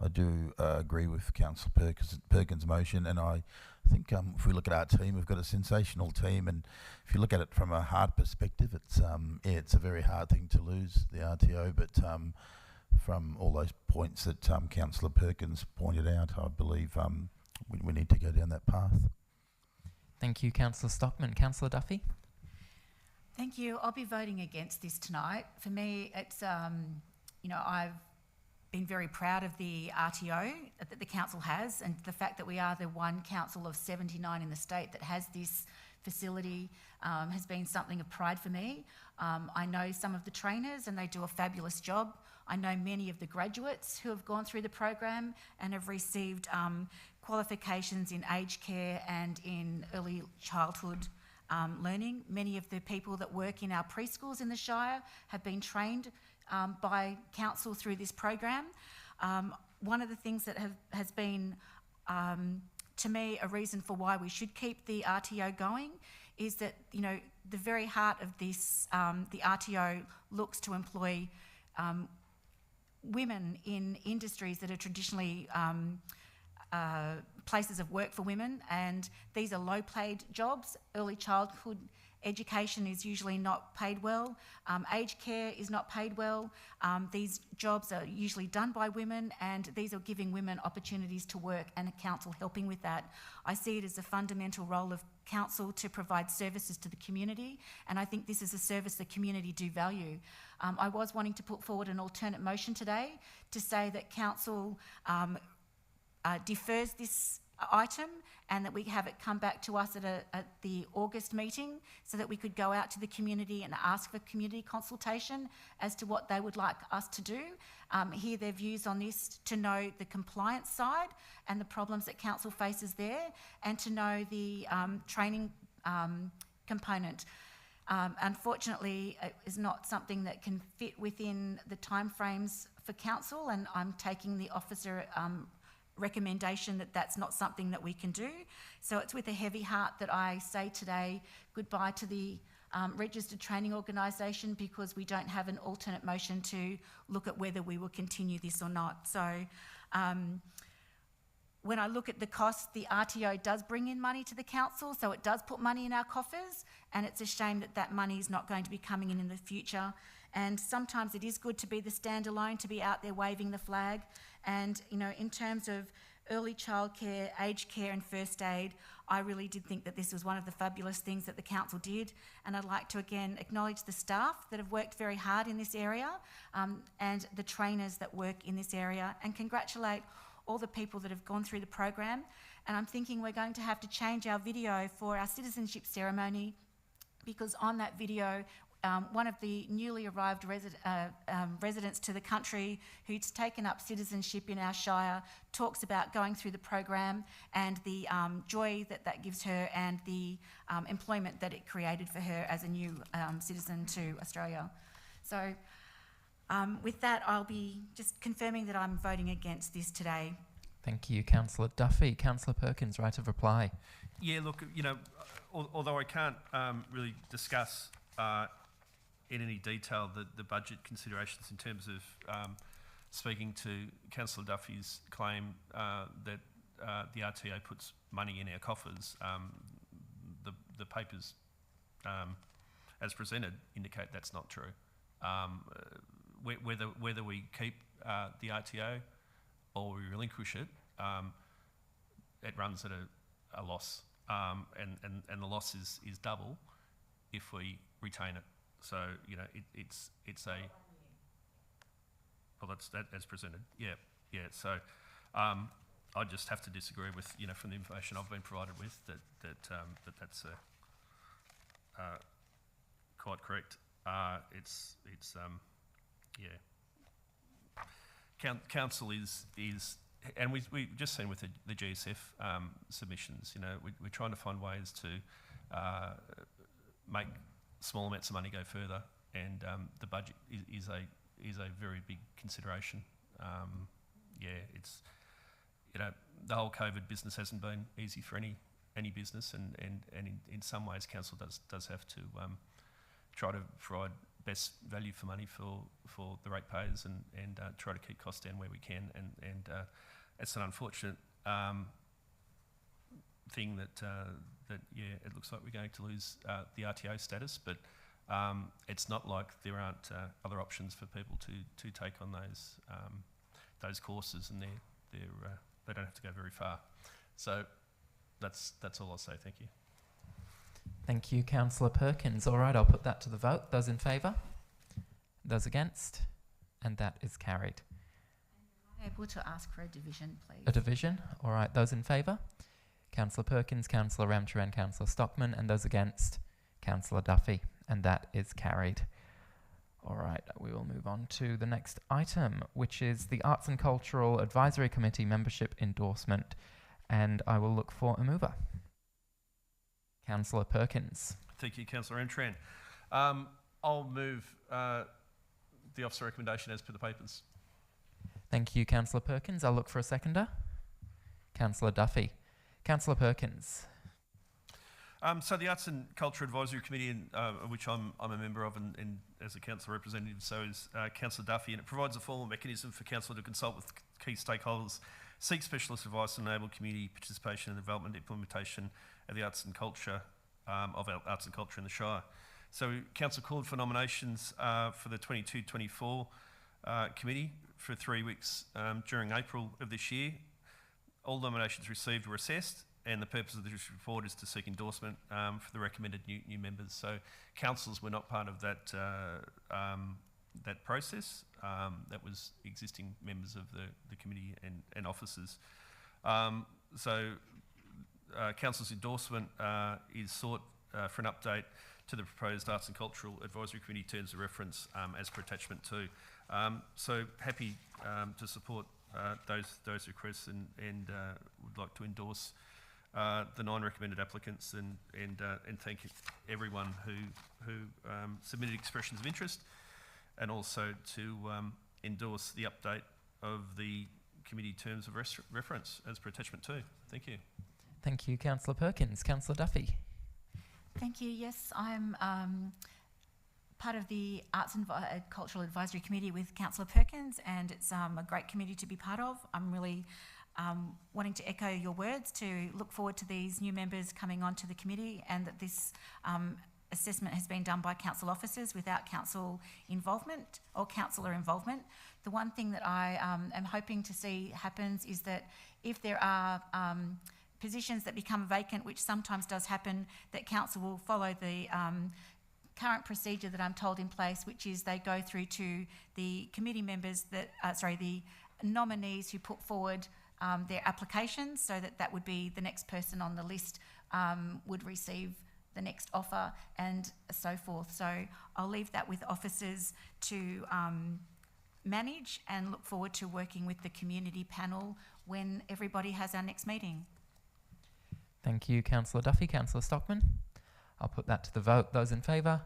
I do agree with Councillor Perkins' motion, and I think if we look at our team, we've got a sensational team, and if you look at it from a hard perspective, it's a very hard thing to lose the RTO, but from all those points that Councillor Perkins pointed out, I believe we need to go down that path. Thank you, Councillor Stockman. Councillor Duffy? Thank you. I'll be voting against this tonight. For me, it's, I've been very proud of the RTO that the council has, and the fact that we are the one council of 79 in the state that has this facility has been something of pride for me. I know some of the trainers and they do a fabulous job. I know many of the graduates who have gone through the program and have received qualifications in aged care and in early childhood learning. Many of the people that work in our preschools in the Shire have been trained by council through this program. One of the things that has been, to me, a reason for why we should keep the RTO going is that, the very heart of this, the RTO looks to employ women in industries that are traditionally places of work for women, and these are low-paid jobs. Early childhood education is usually not paid well. Aged care is not paid well. These jobs are usually done by women, and these are giving women opportunities to work, and a council helping with that. I see it as a fundamental role of council to provide services to the community, and I think this is a service the community do value. I was wanting to put forward an alternate motion today to say that council defers this item and that we have it come back to us at the August meeting so that we could go out to the community and ask for community consultation as to what they would like us to do, hear their views on this, to know the compliance side and the problems that council faces there, and to know the training component. Unfortunately, it is not something that can fit within the timeframes for council, and I'm taking the officer recommendation that that's not something that we can do. So it's with a heavy heart that I say today goodbye to the registered training organisation, because we don't have an alternate motion to look at whether we will continue this or not. So when I look at the cost, the RTO does bring in money to the council, so it does put money in our coffers, and it's a shame that that money is not going to be coming in the future. And sometimes it is good to be the standalone, to be out there waving the flag. And, in terms of early childcare, aged care and first aid. I really did think that this was one of the fabulous things that the council did, and I'd like to again acknowledge the staff that have worked very hard in this area, and the trainers that work in this area, and congratulate all the people that have gone through the program. And I'm thinking we're going to have to change our video for our citizenship ceremony, because on that video, one of the newly arrived residents to the country who's taken up citizenship in our shire talks about going through the program and the joy that that gives her, and the employment that it created for her as a new citizen to Australia. So with that, I'll be just confirming that I'm voting against this today. Thank you, Councillor Duffy. Councillor Perkins, right of reply. Yeah, look, you know, although I can't really discuss in any detail the budget considerations in terms of speaking to Councillor Duffy's claim that the RTA puts money in our coffers, the papers as presented indicate that's not true. Whether we keep the RTO or we relinquish it, it runs at a loss, and the loss is double if we retain it. So you know it's a well, that's that as presented. Yeah. So I just have to disagree with, you know, from the information I've been provided with, that's quite correct. Council is, and we've just seen with the GSF submissions, you know, we're trying to find ways to make small amounts of money go further, and the budget is a very big consideration. It's, you know, the whole COVID business hasn't been easy for any business, and in some ways council does have to try to provide best value for money for the ratepayers, and try to keep costs down where we can, and it's an unfortunate thing that it looks like we're going to lose the RTO status, but it's not like there aren't other options for people to take on those courses, and they don't have to go very far. So that's all I'll say. Thank you. Thank you, Councillor Perkins. All right, I'll put that to the vote. Those in favour? Those against? And that is carried. Am I able to ask for a division, please? A division? All right, those in favour? Councillor Perkins, Councillor Ramcher and Councillor Stockman, and those against? Councillor Duffy, and that is carried. All right, we will move on to the next item, which is the Arts and Cultural Advisory Committee membership endorsement, and I will look for a mover. Councillor Perkins. Thank you, Councillor Antran. I'll move the officer recommendation as per the papers. Thank you, Councillor Perkins. I'll look for a seconder. Councillor Duffy. Councillor Perkins. So the Arts and Culture Advisory Committee, which I'm a member of, and as a council representative, so is Councillor Duffy, and it provides a formal mechanism for council to consult with key stakeholders, seek specialist advice, and enable community participation and development implementation of the arts and culture of our arts and culture in the Shire. So council called for nominations for the 22-24 committee for 3 weeks during April of this year. All nominations received were assessed, and the purpose of this report is to seek endorsement for the recommended new members. So councillors were not part of that that process. That was existing members of the committee and officers. Council's endorsement is sought for an update to the proposed Arts and Cultural Advisory Committee terms of reference as per attachment 2. So happy to support those requests, and would like to endorse the 9 recommended applicants, and thank everyone who submitted expressions of interest, and also to endorse the update of the committee terms of reference as per attachment 2. Thank you. Thank you, Councillor Perkins. Councillor Duffy. Thank you. Yes, I'm part of the Arts and Cultural Advisory Committee with Councillor Perkins, and it's a great committee to be part of. I'm really wanting to echo your words to look forward to these new members coming onto the committee, and that this assessment has been done by council officers without council involvement or councillor involvement. The one thing that I am hoping to see happens is that if there are positions that become vacant, which sometimes does happen, that council will follow the current procedure that I'm told in place, which is they go through to the committee members that, the nominees who put forward their applications, so that would be the next person on the list would receive the next offer and so forth. So I'll leave that with officers to manage, and look forward to working with the community panel when everybody has our next meeting. Thank you, Councillor Duffy. Councillor Stockman? I'll put that to the vote. Those in favour?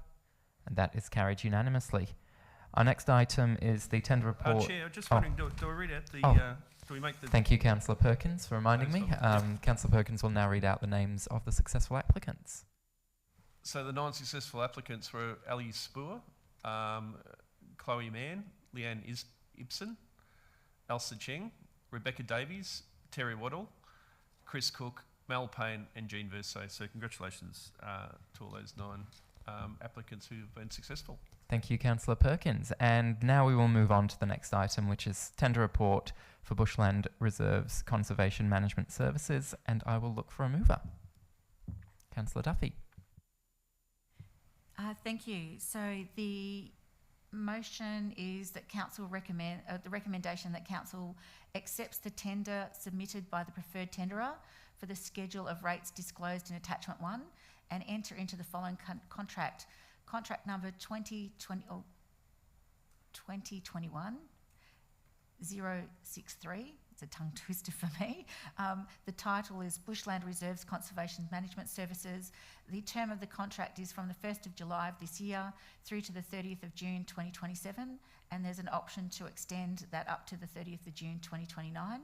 And that is carried unanimously. Our next item is the tender report. Chair, just wondering, do I read out the... do we make the... Thank you, Councillor Perkins, for reminding me. Councillor Perkins will now read out the names of the successful applicants. So the 9 successful applicants were Ali Spoor, Chloe Mann, Leanne Ibsen, Elsa Cheng, Rebecca Davies, Terry Waddle, Chris Cook, Mel Payne and Jean Versailles. So congratulations to all those 9 applicants who have been successful. Thank you, Councillor Perkins. And now we will move on to the next item, which is tender report for Bushland Reserves Conservation Management Services, and I will look for a mover. Councillor Duffy. Thank you. So the motion is that council the recommendation that council accepts the tender submitted by the preferred tenderer for the schedule of rates disclosed in attachment 1 and enter into the following contract number 2021 063. It's a tongue twister for me. The title is Bushland Reserves Conservation Management Services. The term of the contract is from the 1st of July of this year through to the 30th of June 2027, and there's an option to extend that up to the 30th of June 2029.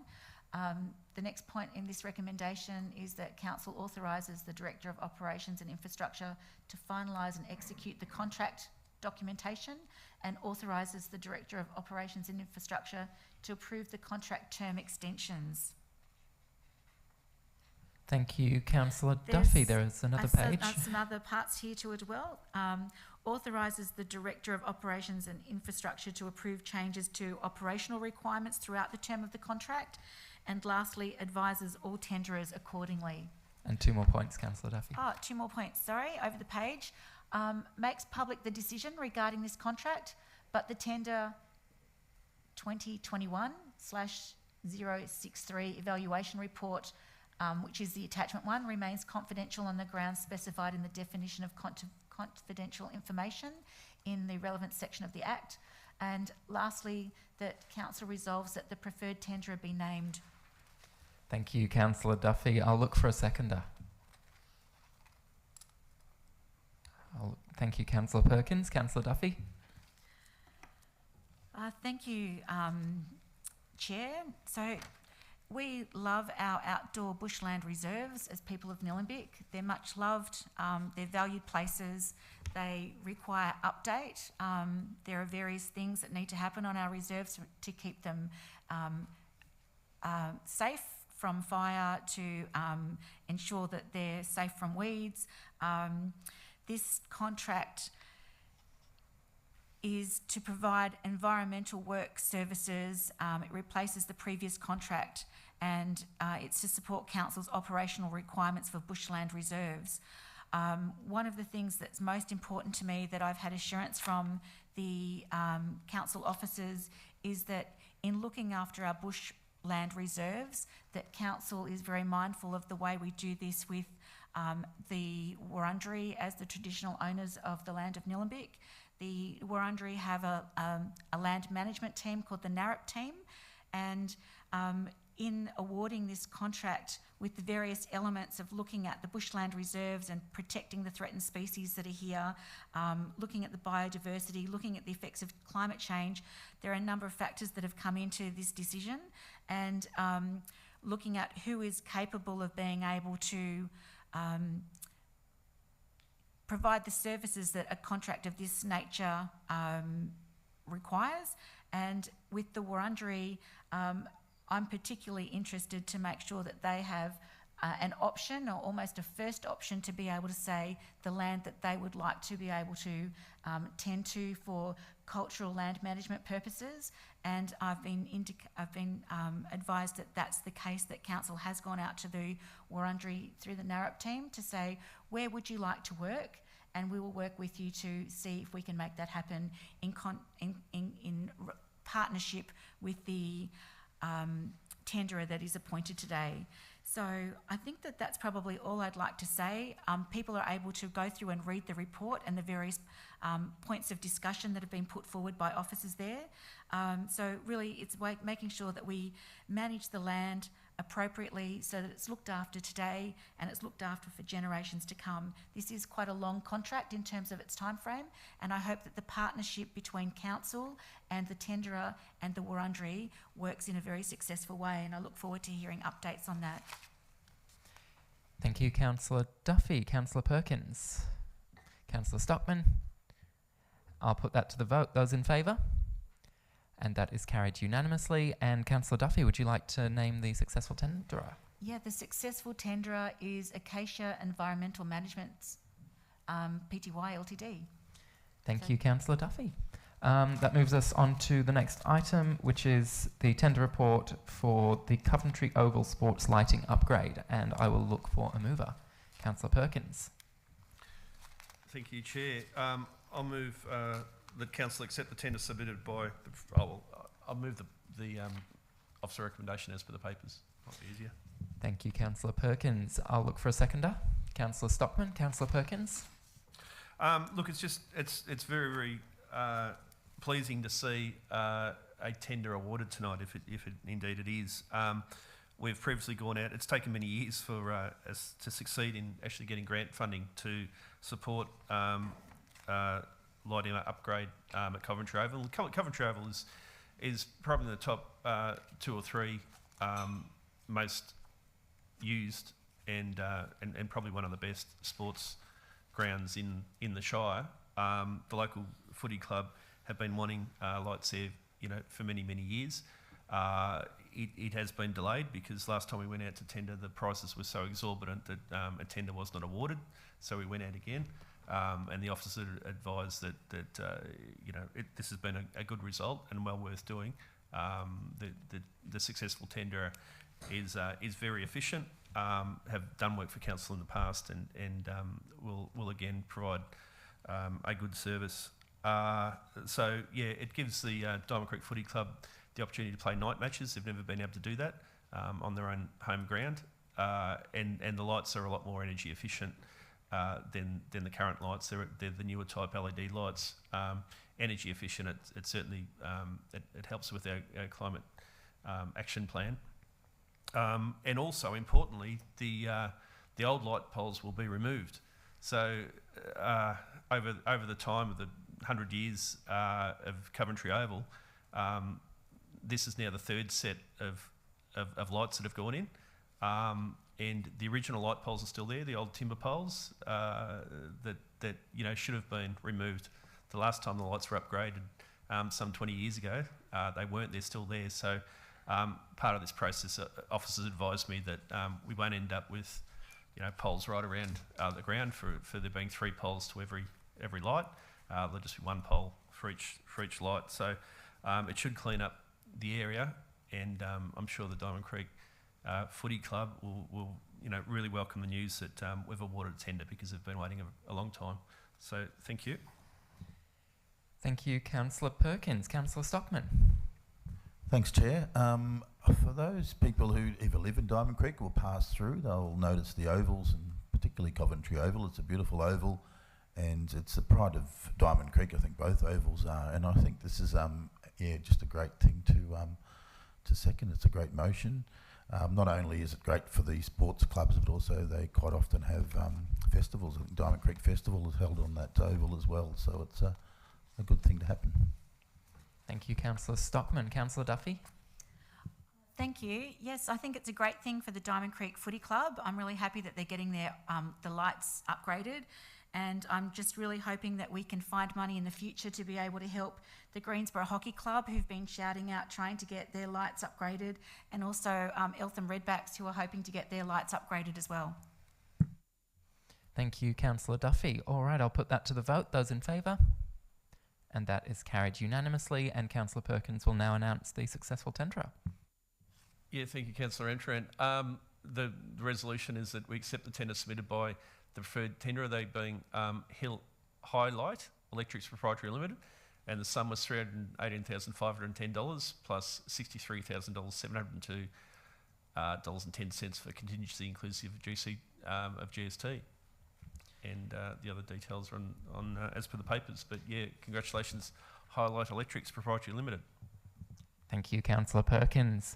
The next point in this recommendation is that council authorises the Director of Operations and Infrastructure to finalise and execute the contract documentation, and authorises the Director of Operations and Infrastructure to approve the contract term extensions. Thank you, Councillor Duffy. There is another page. Some other parts here too as well. Authorises the Director of Operations and Infrastructure to approve changes to operational requirements throughout the term of the contract. And lastly, advises all tenderers accordingly. And 2 more points, Councillor Duffy. 2 more points, sorry, over the page. Makes public the decision regarding this contract, but the tender 2021/063 evaluation report, which is the attachment 1, remains confidential on the grounds specified in the definition of confidential information in the relevant section of the Act. And lastly, that council resolves that the preferred tenderer be named. Thank you, Councillor Duffy. I'll look for a seconder. Thank you, Councillor Perkins. Councillor Duffy. Thank you, Chair. So we love our outdoor bushland reserves as people of Nillumbik. They're much loved, they're valued places, they require update. There are various things that need to happen on our reserves to keep them safe from fire, to ensure that they're safe from weeds. This contract is to provide environmental work services. It replaces the previous contract, and it's to support council's operational requirements for bushland reserves. One of the things that's most important to me that I've had assurance from the council officers is that in looking after our bushland reserves, that council is very mindful of the way we do this with the Wurundjeri as the traditional owners of the land of Nillumbik. The Wurundjeri have a land management team called the NARIP team, and in awarding this contract with the various elements of looking at the bushland reserves and protecting the threatened species that are here, looking at the biodiversity, looking at the effects of climate change, there are a number of factors that have come into this decision, and looking at who is capable of being able to provide the services that a contract of this nature requires. And with the Wurundjeri, I'm particularly interested to make sure that they have an option, or almost a first option, to be able to say the land that they would like to be able to tend to for cultural land management purposes. And I've been advised that that's the case, that council has gone out to the Wurundjeri through the NARUP team to say, where would you like to work? And we will work with you to see if we can make that happen in partnership with the tenderer that is appointed today. So I think that that's probably all I'd like to say. People are able to go through and read the report and the various points of discussion that have been put forward by officers there. So really it's making sure that we manage the land appropriately so that it's looked after today and it's looked after for generations to come. This is quite a long contract in terms of its time frame, and I hope that the partnership between council and the tenderer and the Wurundjeri works in a very successful way, and I look forward to hearing updates on that. Thank you, Councillor Duffy. Councillor Perkins. Councillor Stockman. I'll put that to the vote. Those in favour? And that is carried unanimously. And Councillor Duffy, would you like to name the successful tenderer? Yeah, the successful tenderer is Acacia Environmental Management Pty Ltd. Thank you, Councillor Duffy. That moves us on to the next item, which is the tender report for the Coventry Oval Sports Lighting Upgrade. And I will look for a mover. Councillor Perkins. Thank you, Chair. I'll move that council accept the tender submitted by I'll move the officer recommendation as per the papers. Might be easier. Thank you, Councillor Perkins. I'll look for a seconder. Councillor Stockman. Councillor Perkins. Look, it's very, very pleasing to see a tender awarded tonight, if it indeed it is. We've previously gone out. It's taken many years for us to succeed in actually getting grant funding to support lighting upgrade at Coventry Oval. Coventry Oval is probably in the top 2 or 3 most used and probably one of the best sports grounds in the Shire. The local footy club have been wanting lights there, for many, many years. It has been delayed because last time we went out to tender, the prices were so exorbitant that a tender was not awarded. So we went out again, and the officer advised that this has been a good result and well worth doing. The successful tender is very efficient. Have done work for council in the past, and will again provide a good service. So yeah, it gives the Diamond Creek Footy Club the opportunity to play night matches. They've never been able to do that on their own home ground, and the lights are a lot more energy efficient than the current lights. They're the newer type LED lights. Energy efficient. It certainly it helps with our climate action plan. And also importantly, the old light poles will be removed. So over the time of the 100 years of Coventry Oval, this is now the 3rd set of lights that have gone in, and the original light poles are still there, the old timber poles that should have been removed. The last time the lights were upgraded some 20 years ago, they weren't. They're still there. So part of this process, officers advised me that we won't end up with poles right around the ground for there being 3 poles to every light. There'll just be 1 pole for each light. So it should clean up the area, and I'm sure the Diamond Creek Footy Club will really welcome the news that we've awarded a tender, because they've been waiting a long time. So thank you. Thank you, Councillor Perkins. Councillor Stockman. Thanks, Chair. For those people who either live in Diamond Creek or pass through, they'll notice the ovals, and particularly Coventry Oval. It's a beautiful oval, and it's the pride of Diamond Creek. I think both ovals are, and I think this is just a great thing to second. It's a great motion. Not only is it great for the sports clubs, but also they quite often have festivals. I think Diamond Creek Festival is held on that oval as well, so it's a good thing to happen. Thank you, Councillor Stockman. Councillor Duffy. Thank you. Yes, I think it's a great thing for the Diamond Creek Footy Club. I'm really happy that they're getting their the lights upgraded, And I'm just really hoping that we can find money in the future to be able to help the Greensborough Hockey Club, who've been shouting out trying to get their lights upgraded, and also Eltham Redbacks, who are hoping to get their lights upgraded as well. Thank you, Councillor Duffy. All right, I'll put that to the vote. Those in favour? And that is carried unanimously, and Councillor Perkins will now announce the successful tenderer. Yeah, thank you, Councillor Entrant. The resolution is that we accept the tender submitted by the preferred tenderer, they being Hill Highlight Electrics Proprietary Limited, and the sum was $318,510 plus $63,702.10 for contingency inclusive of GST. And the other details are on as per the papers. But yeah, congratulations, Highlight Electrics Proprietary Limited. Thank you, Councillor Perkins.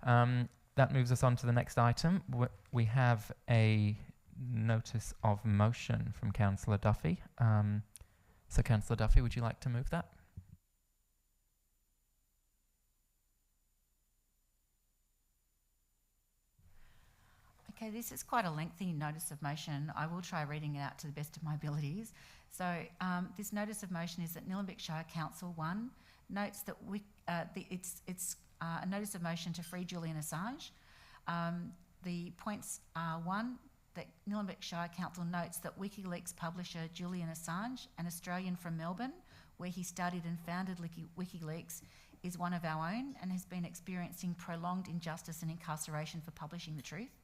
That moves us on to the next item. We have a notice of motion from Councillor Duffy. So Councillor Duffy, would you like to move that? Okay, this is quite a lengthy notice of motion. I will try reading it out to the best of my abilities. So this notice of motion is that Nillumbik Shire Council 1 notes that it's a notice of motion to free Julian Assange. The points are 1, that Nillumbik Shire Council notes that WikiLeaks publisher Julian Assange, an Australian from Melbourne, where he studied and founded WikiLeaks, is one of our own and has been experiencing prolonged injustice and incarceration for publishing the truth.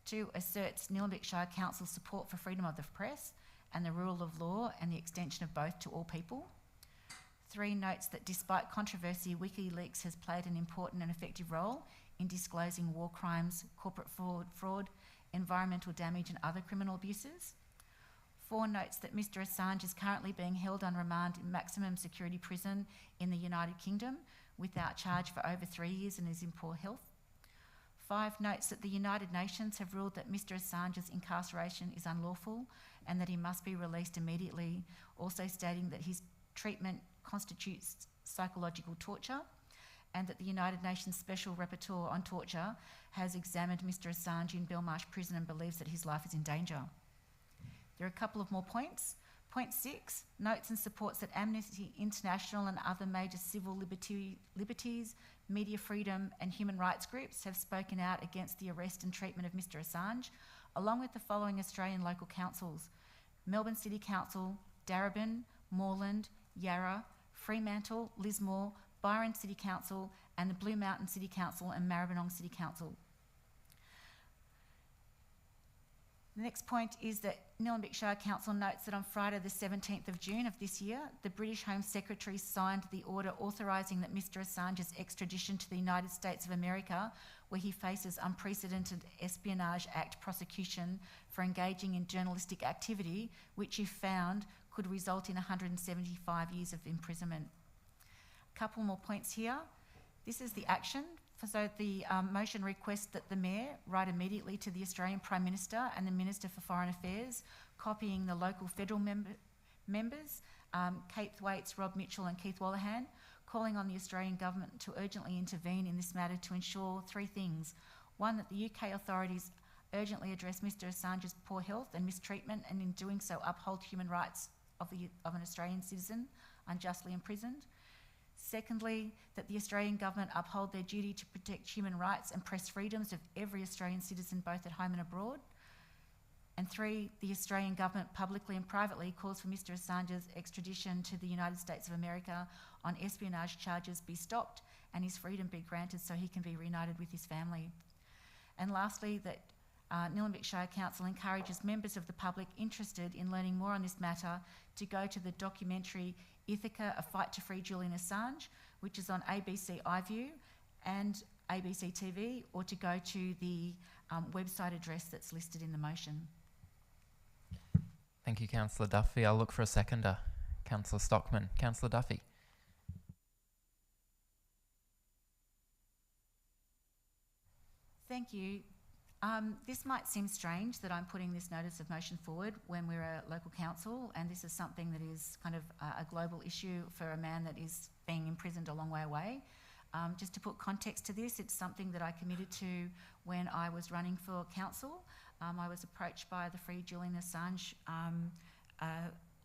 2, asserts Nillumbik Shire Council's support for freedom of the press and the rule of law and the extension of both to all people. 3, notes that despite controversy, WikiLeaks has played an important and effective role in disclosing war crimes, corporate fraud, environmental damage and other criminal abuses. 4, notes that Mr Assange is currently being held on remand in maximum security prison in the United Kingdom without charge for over 3 years and is in poor health. 5, notes that the United Nations have ruled that Mr Assange's incarceration is unlawful and that he must be released immediately, also stating that his treatment constitutes psychological torture, and that the United Nations Special Rapporteur on Torture has examined Mr Assange in Belmarsh Prison and believes that his life is in danger. There are a couple of more points. Point 6, notes and supports that Amnesty International and other major civil liberties, media freedom and human rights groups have spoken out against the arrest and treatment of Mr Assange, along with the following Australian local councils: Melbourne City Council, Darebin, Moreland, Yarra, Fremantle, Lismore, Byron City Council and the Blue Mountain City Council and Maribyrnong City Council. The next point is that Nillumbik Shire Council notes that on Friday the 17th of June of this year, the British Home Secretary signed the order authorising that Mr Assange's extradition to the United States of America, where he faces unprecedented Espionage Act prosecution for engaging in journalistic activity, which if found could result in 175 years of imprisonment. A couple more points here. This is the action. So the motion requests that the Mayor write immediately to the Australian Prime Minister and the Minister for Foreign Affairs, copying the local federal members, Kate Thwaites, Rob Mitchell and Keith Wallahan, calling on the Australian Government to urgently intervene in this matter to ensure 3 things. 1, that the UK authorities urgently address Mr Assange's poor health and mistreatment, and in doing so uphold human rights of an Australian citizen unjustly imprisoned. Secondly, that the Australian Government uphold their duty to protect human rights and press freedoms of every Australian citizen, both at home and abroad. And 3, the Australian Government publicly and privately calls for Mr Assange's extradition to the United States of America on espionage charges be stopped and his freedom be granted so he can be reunited with his family. And lastly, that Nillumbik Shire Council encourages members of the public interested in learning more on this matter to go to the documentary Ithaca, A Fight to Free Julian Assange, which is on ABC iView and ABC TV, or to go to the website address that's listed in the motion. Thank you, Councillor Duffy. I'll look for a seconder. Councillor Stockman. Councillor Duffy. Thank you. This might seem strange that I'm putting this notice of motion forward when we're a local council, and this is something that is kind of a global issue for a man that is being imprisoned a long way away. Just to put context to this, it's something that I committed to when I was running for council. I was approached by the Free Julian Assange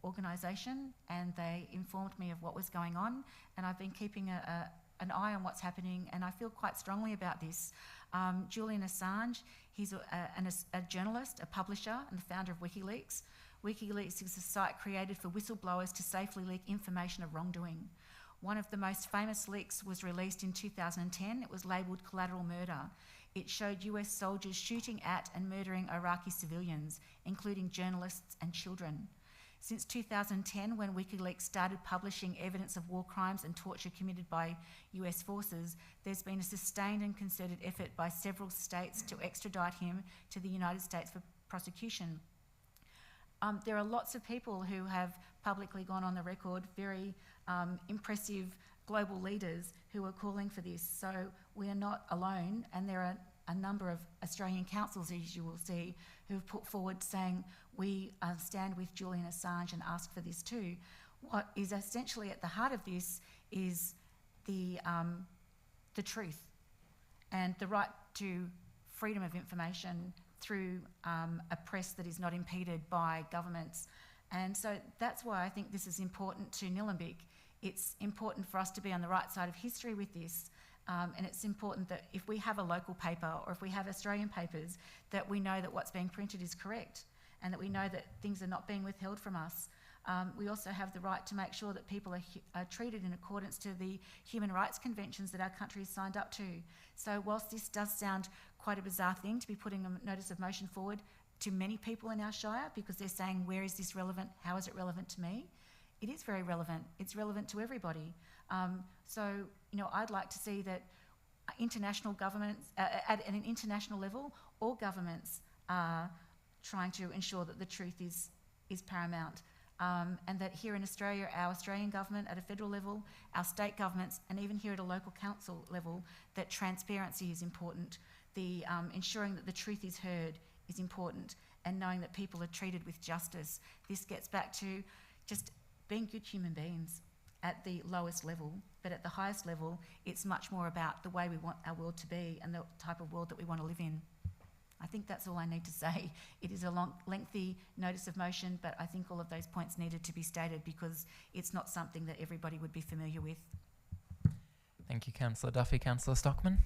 organisation, and they informed me of what was going on, and I've been keeping an eye on what's happening, and I feel quite strongly about this. Julian Assange, he's a journalist, a publisher, and the founder of WikiLeaks. WikiLeaks is a site created for whistleblowers to safely leak information of wrongdoing. One of the most famous leaks was released in 2010. It was labelled Collateral Murder. It showed US soldiers shooting at and murdering Iraqi civilians, including journalists and children. Since 2010, when WikiLeaks started publishing evidence of war crimes and torture committed by US forces, there's been a sustained and concerted effort by several states to extradite him to the United States for prosecution. There are lots of people who have publicly gone on the record, very impressive global leaders who are calling for this. So we are not alone, and there are a number of Australian councils, as you will see, who have put forward saying we stand with Julian Assange and ask for this too. What is essentially at the heart of this is the truth and the right to freedom of information through a press that is not impeded by governments. And so that's why I think this is important to Nillumbik. It's important for us to be on the right side of history with this. And it's important that if we have a local paper or if we have Australian papers, that we know that what's being printed is correct and that we know that things are not being withheld from us. We also have the right to make sure that people are treated in accordance to the human rights conventions that our country has signed up to. So whilst this does sound quite a bizarre thing to be putting a notice of motion forward to many people in our shire because they're saying, where is this relevant? How is it relevant to me? It is very relevant. It's relevant to everybody. So, you know, I'd like to see that international governments, at an international level, all governments are trying to ensure that the truth is paramount. And that here in Australia, our Australian government at a federal level, our state governments, and even here at a local council level, that transparency is important. The ensuring that the truth is heard is important, and knowing that people are treated with justice. This gets back to just being good human beings at the lowest level, but at the highest level, it's much more about the way we want our world to be and the type of world that we want to live in. I think that's all I need to say. It is a long, lengthy notice of motion, but I think all of those points needed to be stated because it's not something that everybody would be familiar with. Thank you, Councillor Duffy. Councillor Stockman?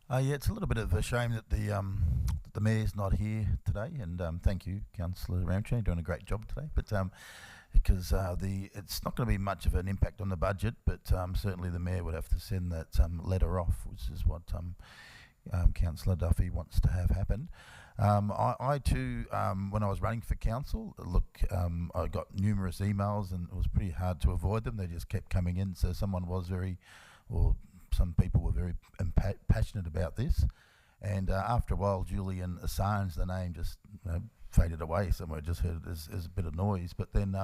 Yeah, it's a little bit of a shame that the Mayor's not here today, and thank you, Councillor Ramshay, doing a great job today. But because it's not going to be much of an impact on the budget, but certainly the Mayor would have to send that letter off, which is what Councillor Duffy wants to have happen. I too, when I was running for council, I got numerous emails and it was pretty hard to avoid them. They just kept coming in. So some people were very passionate about this. And after a while, Julian Assange, the name just faded away somewhere. I just heard it as a bit of noise. But then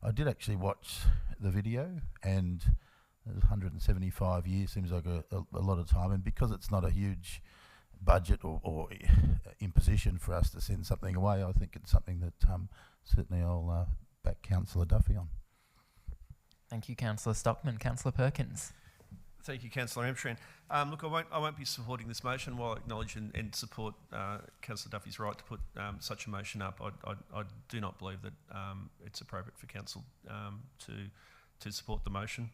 I did actually watch the video, and 175 years seems like a lot of time, and because it's not a huge budget or imposition for us to send something away, I think it's something that certainly I'll back Councillor Duffy on. Thank you, Councillor Stockman. Councillor Perkins? Thank you, Councillor Amsterdam. Look, I won't be supporting this motion. While I acknowledge and support Councillor Duffy's right to put such a motion up, I do not believe that it's appropriate for Council to support the motion.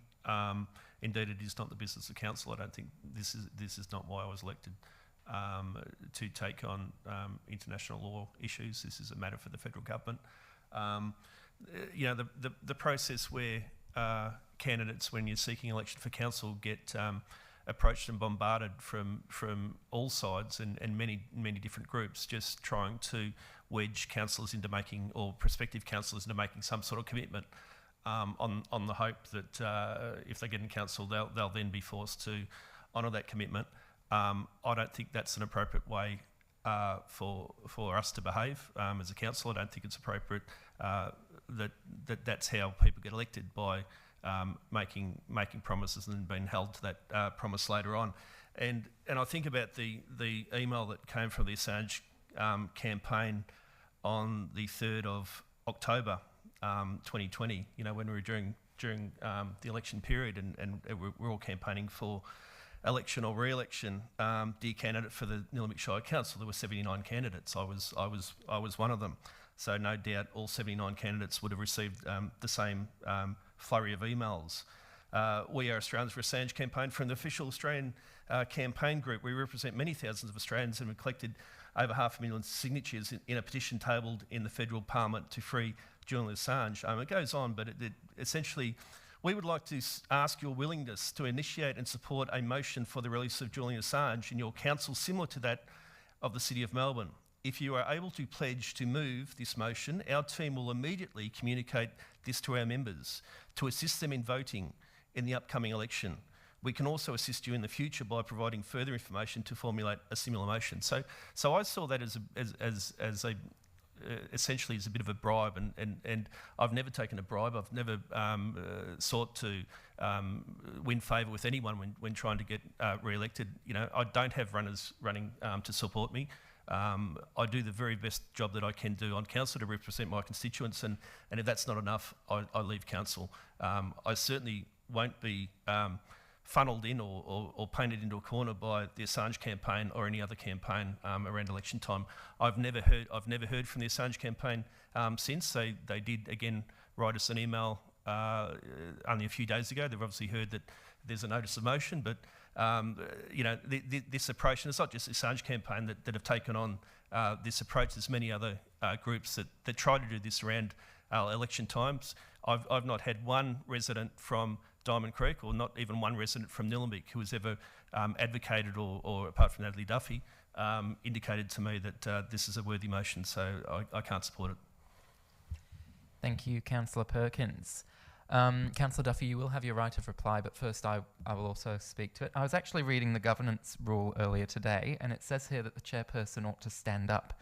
Indeed, it is not the business of council. I don't think this is not why I was elected to take on international law issues. This is a matter for the federal government. The process where candidates, when you're seeking election for council, get approached and bombarded from all sides and many different groups, just trying to wedge councillors into making, or prospective councillors into making, some sort of commitment. On the hope that if they get in council, they'll then be forced to honour that commitment. I don't think that's an appropriate way for us to behave as a council. I don't think it's appropriate that's how people get elected, by making promises and then being held to that promise later on. And I think about the email that came from the Assange campaign on the 3rd of October. 2020, when we were during the election period, and we're all campaigning for election or re-election. Dear candidate for the Nillumbik Shire Council, there were 79 candidates. I was one of them. So no doubt all 79 candidates would have received the same flurry of emails. We are Australians for Assange Campaign. From the official Australian campaign group, we represent many thousands of Australians and have collected over 500,000 signatures in a petition tabled in the federal parliament to free Julian Assange. It goes on, but it essentially, we would like to ask your willingness to initiate and support a motion for the release of Julian Assange in your council similar to that of the City of Melbourne. If you are able to pledge to move this motion, our team will immediately communicate this to our members to assist them in voting in the upcoming election. We can also assist you in the future by providing further information to formulate a similar motion. So I saw that as essentially as a bit of a bribe, and I've never taken a bribe. I've never sought to win favour with anyone when trying to get re-elected. You know, I don't have runners running to support me. I do the very best job that I can do on council to represent my constituents, and if that's not enough, I leave council. I certainly won't be funnelled in or painted into a corner by the Assange campaign or any other campaign around election time. I've never heard from the Assange campaign since. They did again write us an email only a few days ago. They've obviously heard that there's a notice of motion, but you know, this approach, and it's not just the Assange campaign that have taken on this approach. There's many other groups that try to do this around election times. I've not had one resident from Diamond Creek, or not even one resident from Nillumbik who has ever advocated or apart from Natalie Duffy, indicated to me that this is a worthy motion, so I can't support it. Thank you, Councillor Perkins. Councillor Duffy, you will have your right of reply, but first I will also speak to it. I was actually reading the governance rule earlier today, and it says here that the chairperson ought to stand up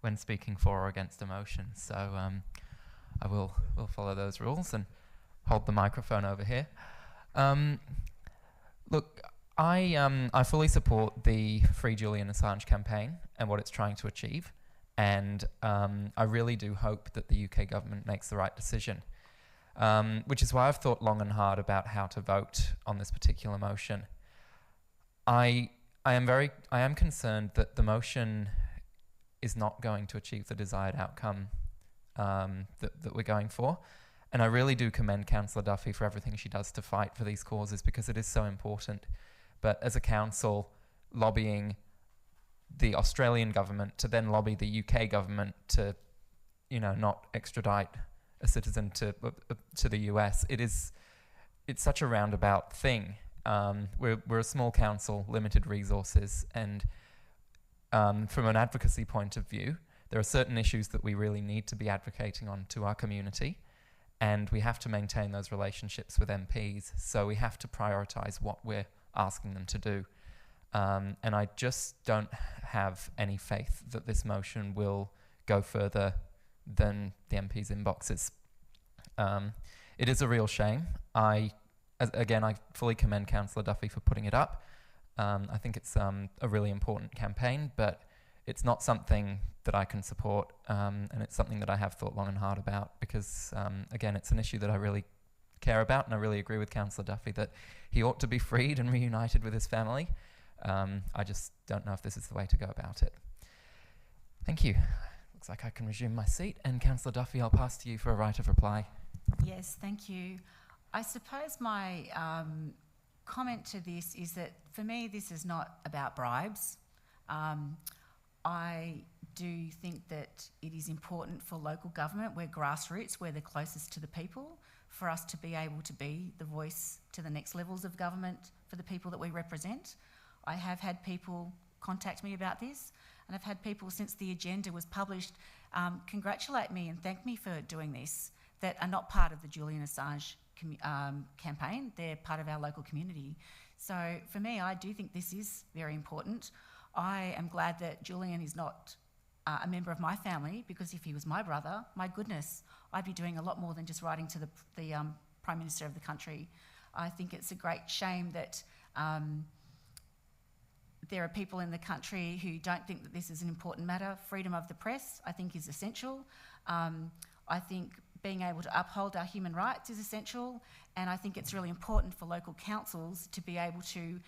when speaking for or against a motion. So I will follow those rules and hold the microphone over here. Look, I fully support the Free Julian Assange campaign and what it's trying to achieve, and I really do hope that the UK government makes the right decision, which is why I've thought long and hard about how to vote on this particular motion. I am concerned that the motion is not going to achieve the desired outcome that we're going for. And I really do commend Councillor Duffy for everything she does to fight for these causes, because it is so important. But as a council, lobbying the Australian government to then lobby the UK government to, you know, not extradite a citizen to the US, it's such a roundabout thing. We're a small council, limited resources, and from an advocacy point of view, there are certain issues that we really need to be advocating on to our community. And we have to maintain those relationships with MPs, so we have to prioritise what we're asking them to do. And I just don't have any faith that this motion will go further than the MPs' inboxes. It is a real shame. I fully commend Councillor Duffy for putting it up. I think it's a really important campaign, but it's not something that I can support, and it's something that I have thought long and hard about, because again, it's an issue that I really care about, and I really agree with Councillor Duffy that he ought to be freed and reunited with his family. I just don't know if this is the way to go about it. Thank you. Looks like I can resume my seat, and Councillor Duffy, I'll pass to you for a right of reply. Yes, thank you. I suppose my comment to this is that for me this is not about bribes. I do think that it is important for local government, we're grassroots, we're the closest to the people, for us to be able to be the voice to the next levels of government for the people that we represent. I have had people contact me about this, and I've had people since the agenda was published congratulate me and thank me for doing this, that are not part of the Julian Assange campaign, they're part of our local community. So for me, I do think this is very important. I am glad that Julian is not a member of my family, because if he was my brother, my goodness, I'd be doing a lot more than just writing to the Prime Minister of the country. I think it's a great shame that there are people in the country who don't think that this is an important matter. Freedom of the press, I think, is essential. I think being able to uphold our human rights is essential, and I think it's really important for local councils to be able to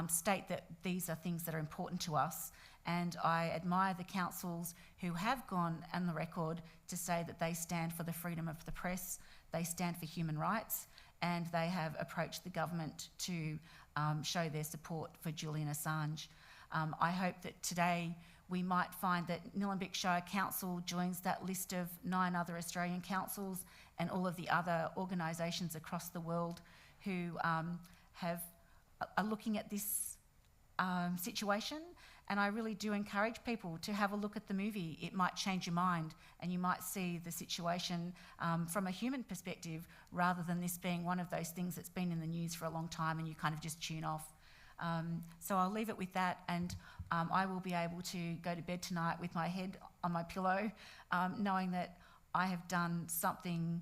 state that these are things that are important to us, and I admire the councils who have gone on the record to say that they stand for the freedom of the press, they stand for human rights, and they have approached the government to show their support for Julian Assange. I hope that today we might find that Nillumbik Shire Council joins that list of 9 other Australian councils and all of the other organisations across the world who are looking at this situation. And I really do encourage people to have a look at the movie. It might change your mind and you might see the situation from a human perspective rather than this being one of those things that's been in the news for a long time and you kind of just tune off. So I'll leave it with that, and I will be able to go to bed tonight with my head on my pillow, knowing that I have done something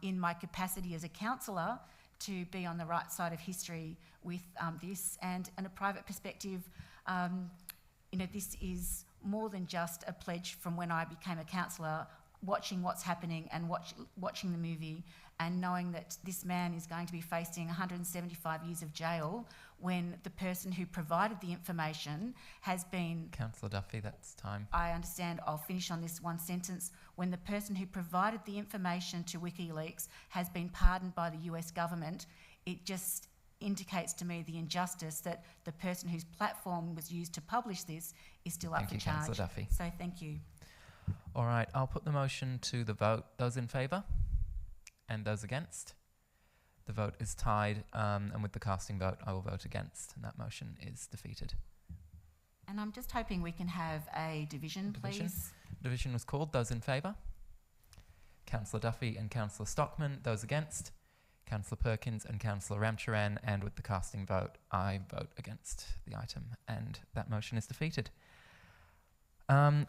in my capacity as a councillor to be on the right side of history with this. And in a private perspective, this is more than just a pledge from when I became a councillor, watching what's happening and watching the movie and knowing that this man is going to be facing 175 years of jail when the person who provided the information has been... Councillor Duffy, that's time. I understand. I'll finish on this one sentence. When the person who provided the information to WikiLeaks has been pardoned by the US government, it just indicates to me the injustice that the person whose platform was used to publish this is still up for charge. Councillor Duffy. So thank you. All right, I'll put the motion to the vote. Those in favour and those against? The vote is tied, and with the casting vote, I will vote against, and that motion is defeated. And I'm just hoping we can have a division, please. Division was called. Those in favour? Councillor Duffy and Councillor Stockman. Those against? Councillor Perkins and Councillor Ramcharan, and with the casting vote, I vote against the item, and that motion is defeated.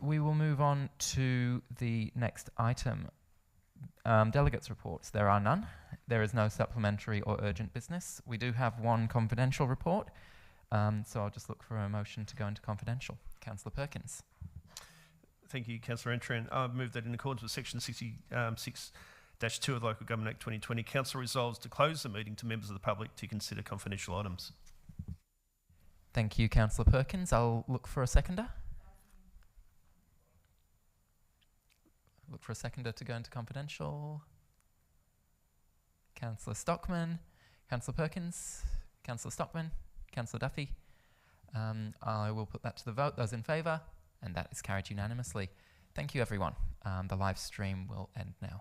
We will move on to the next item. Delegates' reports. There are none. There is no supplementary or urgent business. We do have one confidential report, so I'll just look for a motion to go into confidential. Councillor Perkins. Thank you, Councillor Antran. I move that in accordance with Section 66-2 of the Local Government Act 2020, Council resolves to close the meeting to members of the public to consider confidential items. Thank you, Councillor Perkins. I'll look for a seconder. Look for a seconder to go into confidential. Councillor Stockman, Councillor Perkins, Councillor Stockman, Councillor Duffy. I will put that to the vote. Those in favour, and that is carried unanimously. Thank you, everyone. The live stream will end now.